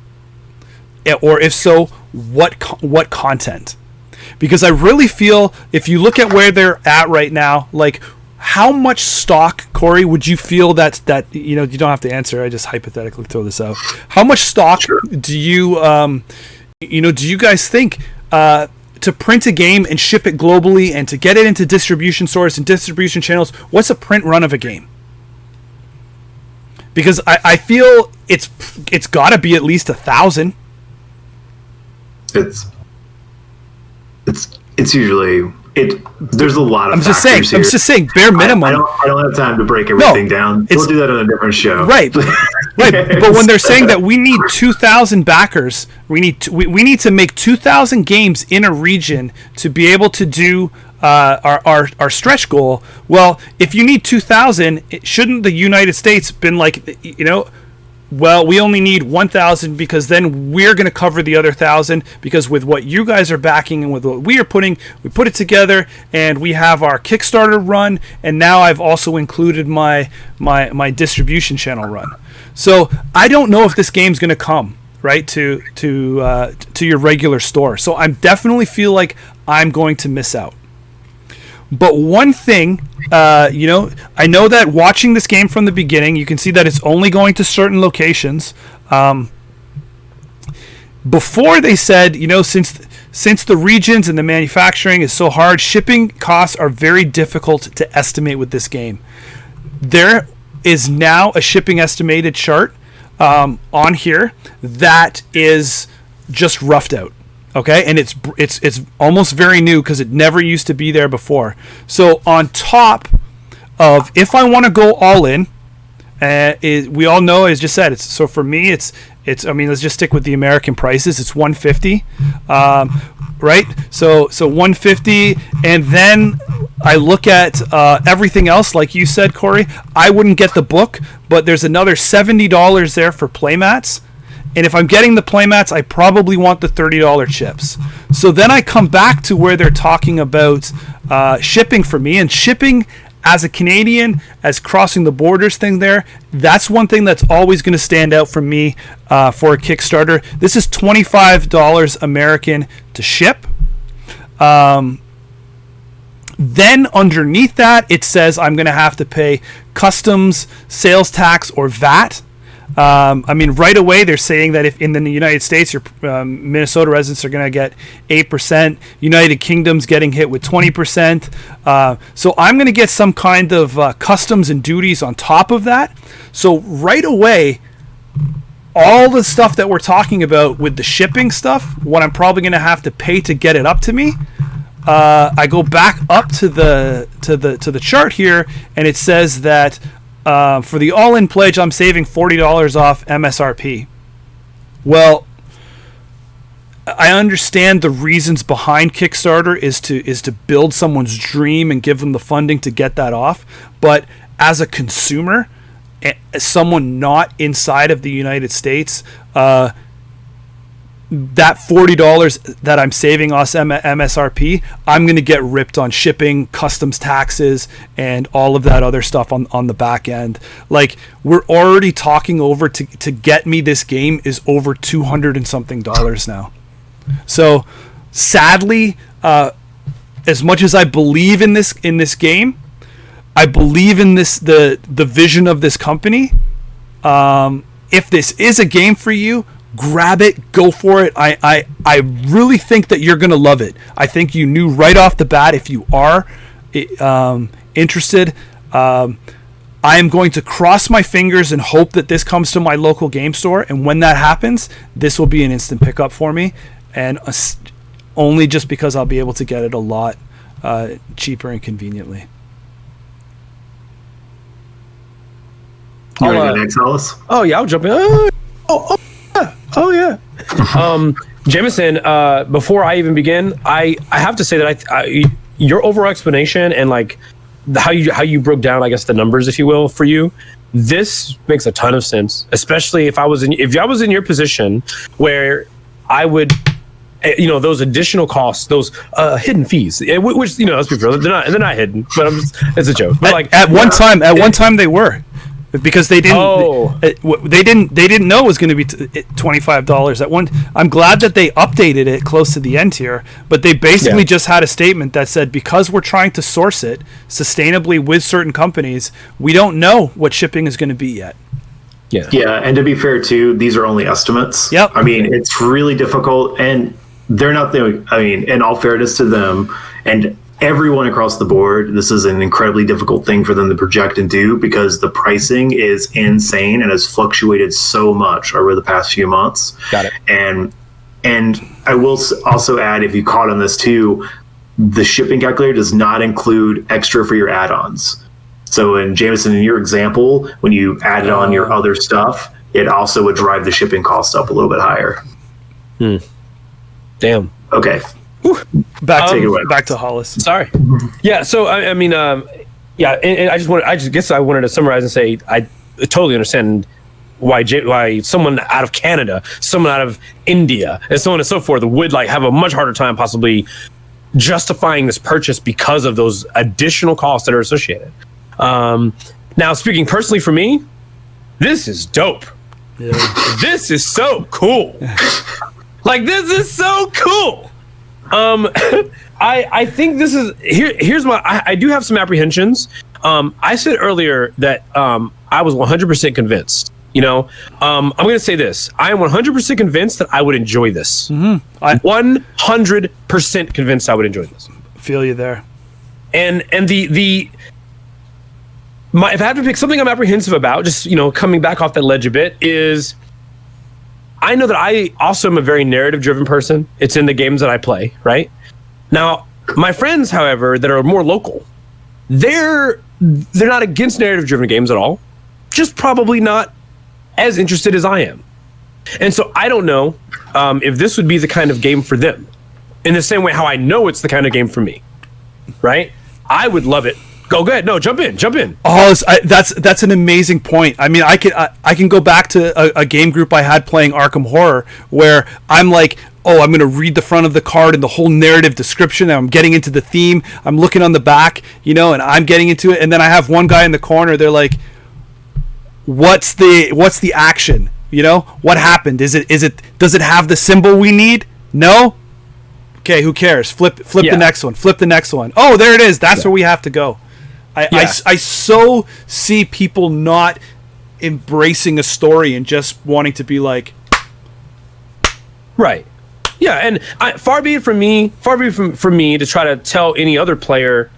or if so, what content. Because I really feel, if you look at where they're at right now, like how much stock, Corey, would you feel that you don't have to answer, I just hypothetically throw this out. How much stock do you do you guys think to print a game and ship it globally and to get it into distribution stores and distribution channels, what's a print run of a game? Because I feel it's got to be at least 1,000. It's usually there's a lot of I'm just saying bare minimum. I don't have time to break everything down. We'll do that on a different show. Right. But when they're saying that we need 2,000 backers, we need to make 2,000 games in a region to be able to do our stretch goal. Well, if you need 2,000, shouldn't the United States been like, well, we only need 1,000 because then we're going to cover the other 1,000, because with what you guys are backing and with what we are putting, we put it together and we have our Kickstarter run, and now I've also included my distribution channel run. So I don't know if this game's going to come right to your regular store. So I definitely feel like I'm going to miss out. But one thing, I know that watching this game from the beginning, you can see that it's only going to certain locations. Before they said, since the regions and the manufacturing is so hard, shipping costs are very difficult to estimate with this game. There is now a shipping estimated chart on here that is just roughed out. Okay, and it's almost very new because it never used to be there before. So on top of, if I want to go all in, we all know, as just said, for me it's I mean, let's just stick with the American prices. It's $150, right? So $150, and then I look at everything else, like you said, Corey. I wouldn't get the book, but there's another $70 there for playmats. And if I'm getting the playmats, I probably want the $30 chips. So then I come back to where they're talking about shipping for me, and shipping as a Canadian, as crossing the borders thing there, that's one thing that's always going to stand out for me for a Kickstarter. This is $25 American to ship. Then underneath that, it says I'm going to have to pay customs, sales tax, or VAT. I mean, right away, they're saying that if in the United States, your Minnesota residents are going to get 8%, United Kingdom's getting hit with 20%. So I'm going to get some kind of customs and duties on top of that. So right away, all the stuff that we're talking about with the shipping stuff, what I'm probably going to have to pay to get it up to me, I go back up to the chart here, and it says that for the all-in pledge, I'm saving $40 off MSRP. Well, I understand the reasons behind Kickstarter is to build someone's dream and give them the funding to get that off. But as a consumer, as someone not inside of the United States, that $40 that I'm saving us MSRP, I'm going to get ripped on shipping, customs taxes, and all of that other stuff on the back end. Like, we're already talking over to get me this game is over $200 and something now. So sadly, as much as I believe in this game, I believe in the vision of this company. If this is a game for you, grab it, go for it. I really think that you're going to love it. I think you knew right off the bat if you are interested. I am going to cross my fingers and hope that this comes to my local game store, and when that happens, this will be an instant pickup for me, and only just because I'll be able to get it a lot cheaper and conveniently. You ready to next, Alice? Oh yeah, I'll jump in. Oh yeah. Jameson, before I even begin, I have to say that your overall explanation and like how you broke down, I guess, the numbers, if you will, for you, this makes a ton of sense. Especially if I was in your position, where I would, those additional costs, those hidden fees, which let's be real, they're not hidden, but it's a joke. But like at one time they were. Because they didn't, they didn't know it was going to be $25 at one. I'm glad that they updated it close to the end here, but they basically just had a statement that said, because we're trying to source it sustainably with certain companies, we don't know what shipping is going to be yet. Yeah, and to be fair too, these are only estimates. Yep. I mean, it's really difficult, and they're not in all fairness to them and everyone across the board, this is an incredibly difficult thing for them to project and do, because the pricing is insane and has fluctuated so much over the past few months. Got it. And I will also add, if you caught on this too, the shipping calculator does not include extra for your add-ons. So in Jameson, in your example, when you added on your other stuff, it also would drive the shipping cost up a little bit higher. Damn. Okay. Back to Hollis. Sorry. Yeah. So I mean, and I guess I wanted to summarize and say I totally understand why someone out of Canada, someone out of India, and so on and so forth would like have a much harder time possibly justifying this purchase because of those additional costs that are associated. Now, speaking personally for me, this is dope. Yeah. This is so cool. Like, this is so cool. I think this is here's my I do have some apprehensions. I said earlier that I was 100% convinced. I'm going to say this. I am 100% convinced that I would enjoy this. 100% convinced I would enjoy this. Feel you there. And if I have to pick something I'm apprehensive about, just coming back off that ledge a bit, is I know that I also am a very narrative-driven person. It's in the games that I play, right? Now, my friends, however, that are more local, they're not against narrative-driven games at all. Just probably not as interested as I am. And so I don't know if this would be the kind of game for them, in the same way how I know it's the kind of game for me, right? I would love it. Go ahead. No, jump in. Oh, that's an amazing point. I mean, I can go back to a game group I had playing Arkham Horror, where I'm like, oh, I'm going to read the front of the card and the whole narrative description. And I'm getting into the theme. I'm looking on the back, and I'm getting into it. And then I have one guy in the corner. They're like, what's the action? What happened? Does it have the symbol we need? No. Okay, who cares? Flip the next one. Flip the next one. Oh, there it is. That's where we have to go. I so see people not embracing a story and just wanting to be like, right. Yeah, and far be it from me to try to tell any other player,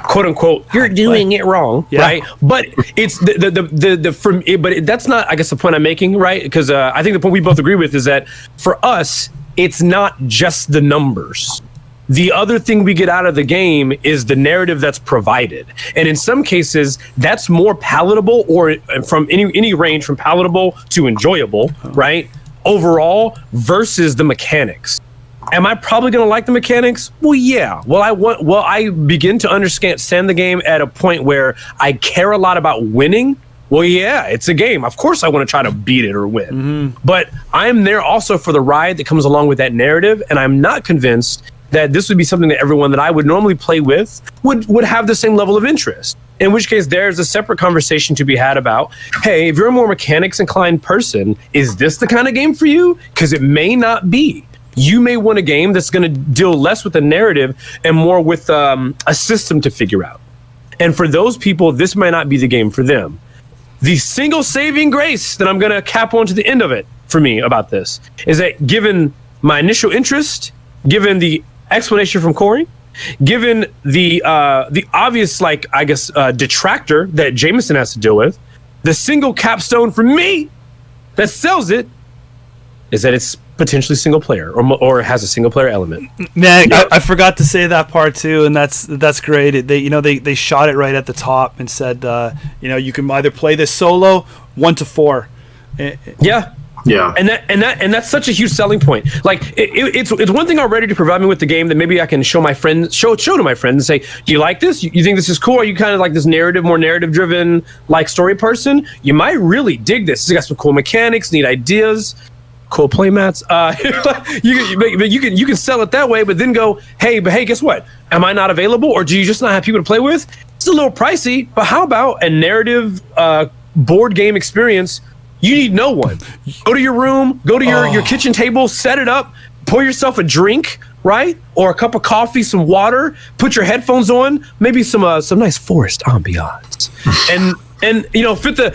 quote unquote, you're doing it wrong, right? But it's but that's not, I guess, the point I'm making, right? Because I think the point we both agree with is that for us, it's not just the numbers. The other thing we get out of the game is the narrative that's provided. And in some cases, that's more palatable, or from any range from palatable to enjoyable, right? Overall, versus the mechanics. Am I probably going to like the mechanics? Well, yeah. I begin to understand the game at a point where I care a lot about winning. Well, yeah, it's a game. Of course I want to try to beat it or win. Mm-hmm. But I'm there also for the ride that comes along with that narrative, and I'm not convinced that this would be something that everyone that I would normally play with would have the same level of interest. In which case, there's a separate conversation to be had about, hey, if you're a more mechanics-inclined person, is this the kind of game for you? Because it may not be. You may want a game that's going to deal less with the narrative and more with a system to figure out. And for those people, this might not be the game for them. The single saving grace that I'm going to cap on to the end of it for me about this is that given my initial interest, given the explanation from Corey, given the obvious, detractor that Jameson has to deal with, the single capstone for me that sells it is that it's potentially single player or has a single player element. Man, I forgot to say that part too, and that's great. They shot it right at the top and said, you can either play this solo 1 to 4. Yeah, and that's such a huge selling point. Like it's one thing already to provide me with the game that maybe I can show my friends, show to my friends and say, do you like this? You think this is cool? Are you kind of like this more narrative driven like story person? You might really dig this. It's got some cool mechanics, neat ideas, cool playmats. You can sell it that way, but then go, hey, guess what? Am I not available, or do you just not have people to play with? It's a little pricey, but how about a narrative board game experience? You need no one. Go to your room, go to your kitchen table, set it up, pour yourself a drink, right? Or a cup of coffee, some water, put your headphones on, maybe some nice forest ambiance. And fit the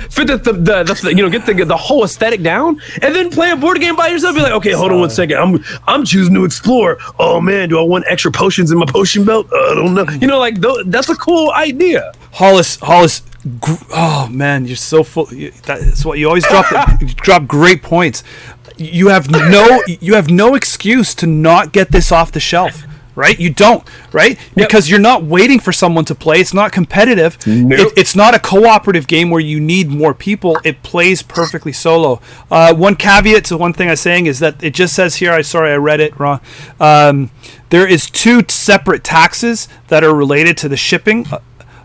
get the whole aesthetic down, and then play a board game by yourself. Be like, okay, hold on 1 second. I'm choosing to explore. Oh man, do I want extra potions in my potion belt? I don't know. That's a cool idea. Hollis. Oh man, you're so full. That's what you always drop great points. You have no excuse to not get this off the shelf. Right? You don't, right? Because you're not waiting for someone to play. It's not competitive. Nope. It's not a cooperative game where you need more people. It plays perfectly solo. One caveat to one thing I'm saying is that it just says here, I read it wrong. There is 2 separate taxes that are related to the shipping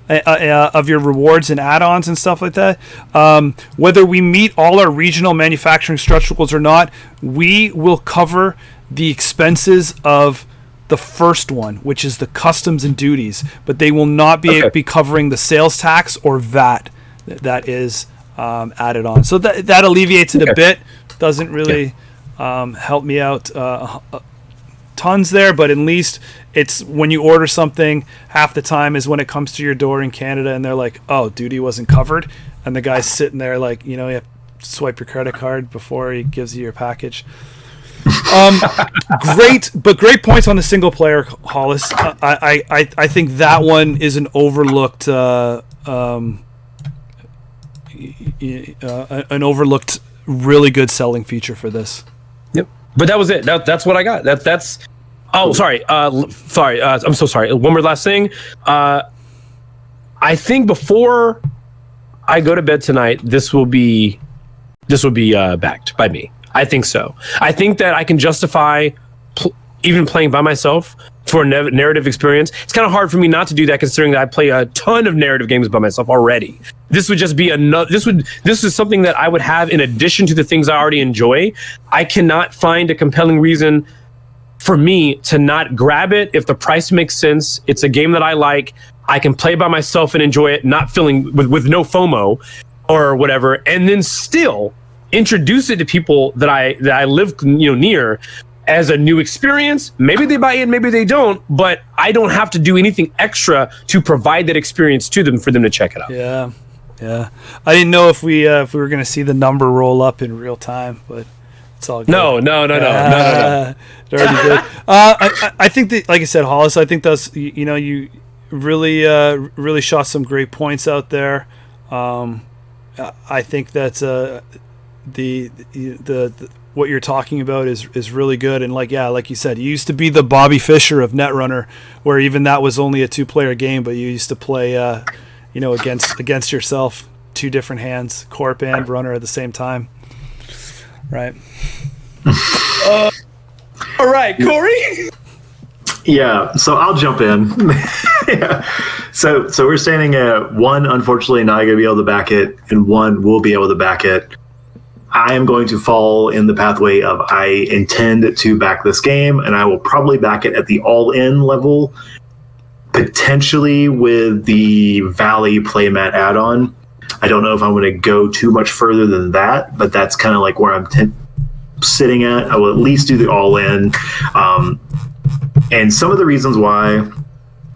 of your rewards and add-ons and stuff like that. Whether we meet all our regional manufacturing stretch goals or not, we will cover the expenses of the first one, which is the customs and duties, but they will not be covering the sales tax or VAT that is added on. So that alleviates it a bit. Doesn't really help me out tons there, but at least it's when you order something, half the time is when it comes to your door in Canada and they're like, oh, duty wasn't covered, and the guy's sitting there like, you have to swipe your credit card before he gives you your package. Great points on the single player, Hollis. I think that one is an overlooked really good selling feature for this. Yep. But that was it. That's what I got. That's. Oh, sorry. I'm so sorry. One more last thing. I think before I go to bed tonight, this will be backed by me. I think so. I think that I can justify even playing by myself for a narrative experience. It's kind of hard for me not to do that, considering that I play a ton of narrative games by myself already. This would just be another. This is something that I would have in addition to the things I already enjoy. I cannot find a compelling reason for me to not grab it if the price makes sense. It's a game that I like. I can play by myself and enjoy it, not feeling with no FOMO or whatever, and then still introduce it to people that I live near as a new experience. Maybe they buy it, maybe they don't, but I don't have to do anything extra to provide that experience to them for them to check it out. Yeah. I didn't know if we were going to see the number roll up in real time, but it's all good. No. It already did. I think that, like I said, Hollis, I think that's, you really shot some great points out there. I think that's the what you're talking about is really good, and like you said, you used to be the Bobby Fischer of Netrunner, where even that was only a 2-player game, but you used to play against yourself, 2 different hands, corp and runner at the same time, right? All right, Corey. Yeah, so I'll jump in. Yeah. So we're standing at 1, unfortunately not going to be able to back it, and 1 will be able to back it. I am going to fall in the pathway of I intend to back this game, and I will probably back it at the all-in level, potentially with the Valley playmat add-on. I don't know if I'm going to go too much further than that, but that's kind of like where I'm sitting at. I will at least do the all-in. And some of the reasons why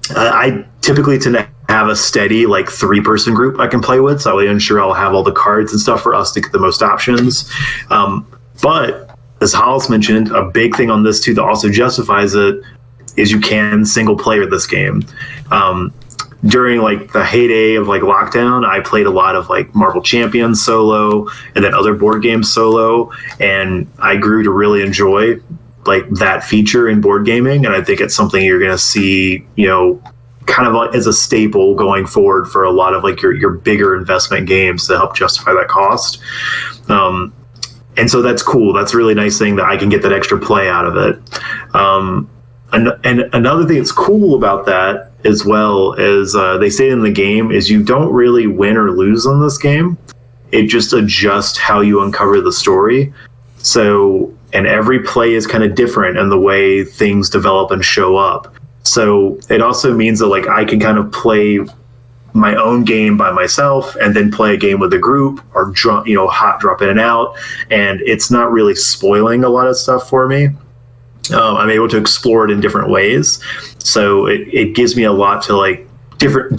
I typically tend to have a steady 3-person group I can play with, so I will ensure I'll have all the cards and stuff for us to get the most options. But as Hollis mentioned, a big thing on this too that also justifies it is you can single player this game. During the heyday of lockdown, I played a lot of Marvel Champions solo and then other board games solo, and I grew to really enjoy that feature in board gaming, and I think it's something you're going to see, kind of as a staple going forward for a lot of your bigger investment games to help justify that cost. And so that's cool. That's a really nice thing that I can get that extra play out of it. And another thing that's cool about that as well is they say in the game is you don't really win or lose on this game. It just adjusts how you uncover the story. So, and every play is kind of different in the way things develop and show up. So it also means that I can kind of play my own game by myself and then play a game with a group, or hot drop in and out, and it's not really spoiling a lot of stuff for me. I'm able to explore it in different ways, so it gives me a lot to different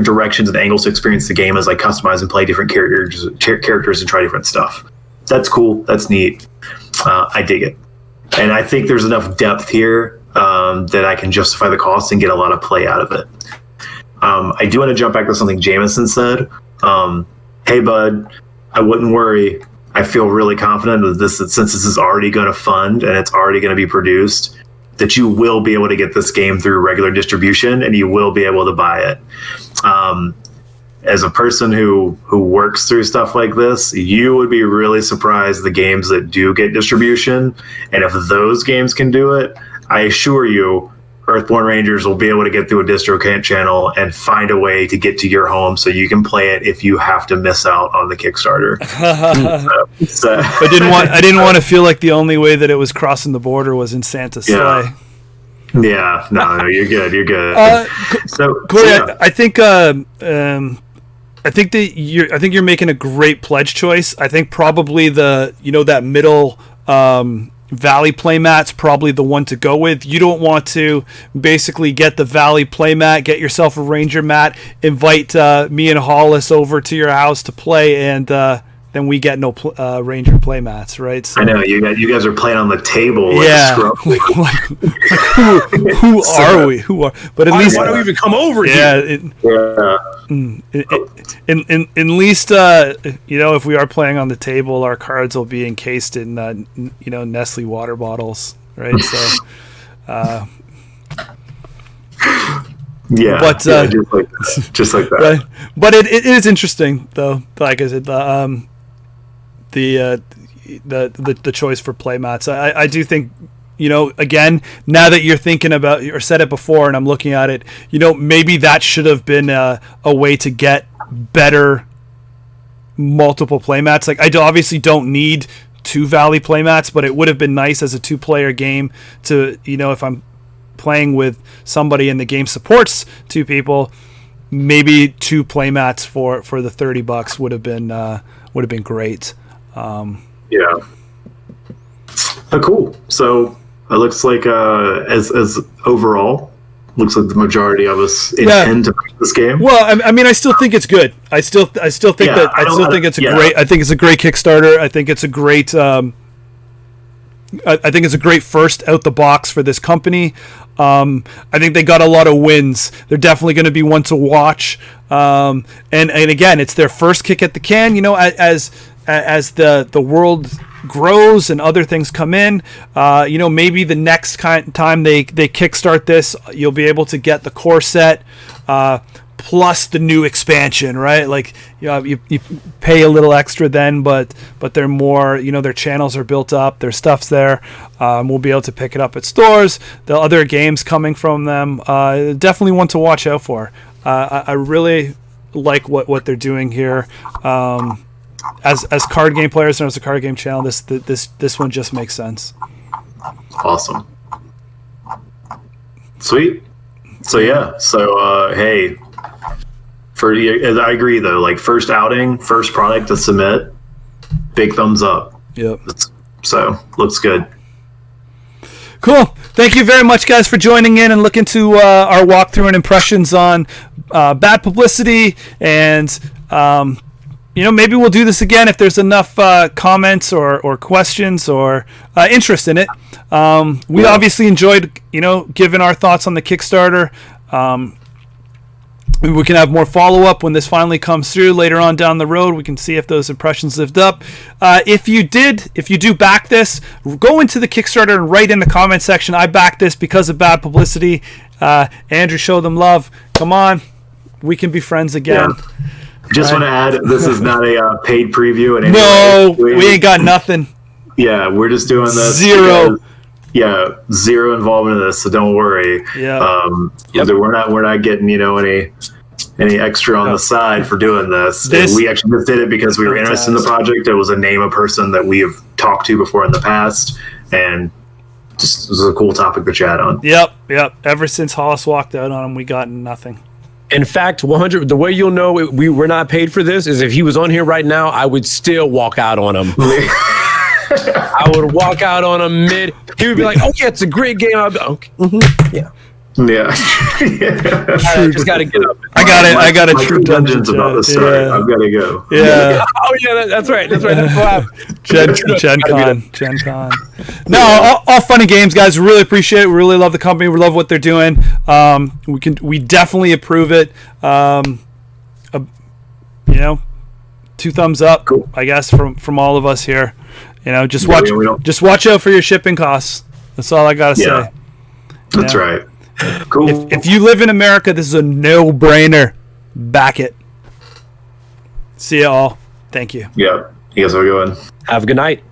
directions and angles to experience the game as I customize and play different characters and try different stuff. That's cool. That's neat. I dig it, and I think there's enough depth here that I can justify the cost and get a lot of play out of it. I do want to jump back to something Jameson said. Hey, bud, I wouldn't worry. I feel really confident that since this is already going to fund and it's already going to be produced, that you will be able to get this game through regular distribution and you will be able to buy it. As a person who works through stuff like this, you would be really surprised the games that do get distribution. And if those games can do it, I assure you, Earthborne Rangers will be able to get through a distro channel and find a way to get to your home so you can play it if you have to miss out on the Kickstarter. I didn't want to feel like the only way that it was crossing the border was in Santa's sleigh. Yeah, no, you're good. You're good. Corey, yeah. I think that you're making a great pledge choice. I think probably that middle Valley playmat's probably the one to go with. You don't want to basically get the Valley playmat, get yourself a Ranger mat, invite me and Hollis over to your house to play, and then we get no Ranger playmats, right? So, I know you guys are playing on the table. Yeah. Who are we? But at least why don't we even come over here? At least if we are playing on the table, our cards will be encased in Nestle water bottles, right? So but just like that. Right? But it is interesting though. Like I said, the choice for playmats. I do think, again, now that you're thinking about, or said it before, and I'm looking at it, maybe that should have been a way to get better multiple playmats. Like, I obviously don't need 2 Valley playmats, but it would have been nice as a 2-player game to, if I'm playing with somebody and the game supports 2 people, maybe 2 playmats for the $30 would have been great. Yeah. Oh, cool. So it looks like as overall, looks like the majority of us intend to play this game. Well, I mean, I still think it's good. I still think it's great. I think it's a great Kickstarter. I think it's a great. I think it's a great first out the box for this company. I think they got a lot of wins. They're definitely going to be one to watch. And again, it's their first kick at the can. As the world grows and other things come in, maybe the next time they kickstart this, you'll be able to get the core set plus the new expansion, right? Like, you pay a little extra then, but they're more, their channels are built up, their stuff's there. We'll be able to pick it up at stores. The other games coming from them, definitely one to watch out for. I really like what they're doing here. As card game players and as a card game channel, this one just makes sense. Awesome. Sweet. So hey, I agree though. Like, first outing, first product to submit, big thumbs up. Yep. So looks good. Cool. Thank you very much, guys, for joining in and looking to our walkthrough and impressions on Bad Publicity. And maybe we'll do this again if there's enough comments or questions or interest in it. We obviously enjoyed, giving our thoughts on the Kickstarter. We can have more follow-up when this finally comes through later on down the road. We can see if those impressions lived up. If you do back this, go into the Kickstarter and write in the comment section, I backed this because of Bad Publicity. Andrew, show them love. Come on. We can be friends again. Yeah. Just want to add, this is not a paid preview. In any no, way. We ain't got nothing. Yeah, we're just doing this. Zero. Zero involvement in this, so don't worry. Yeah. We're not getting any extra on the side for doing this. We actually just did it because we were interested in the project. It was a name of person that we have talked to before in the past, and just it was a cool topic to chat on. Yep. Ever since Hollis walked out on him, we got nothing. In fact, 100. The way you'll know we were not paid for this is if he was on here right now, I would still walk out on him. I would walk out on him mid. He would be like, "Oh yeah, it's a great game." I'd be, okay, yeah. I just got to get up. I got a true dungeons about this story. I've got to go. Yeah. Oh yeah, that's right. That's Gen Con. No, all fun and games, guys. We really appreciate it. We really love the company. We love what they're doing. We definitely approve it. 2 thumbs up, cool. I guess, from all of us here. Just watch out for your shipping costs. That's all I gotta say. That's right. Cool. If you live in America, this is a no-brainer. Back it. See you all. Thank you. Yeah. You guys have a good one. Have a good night.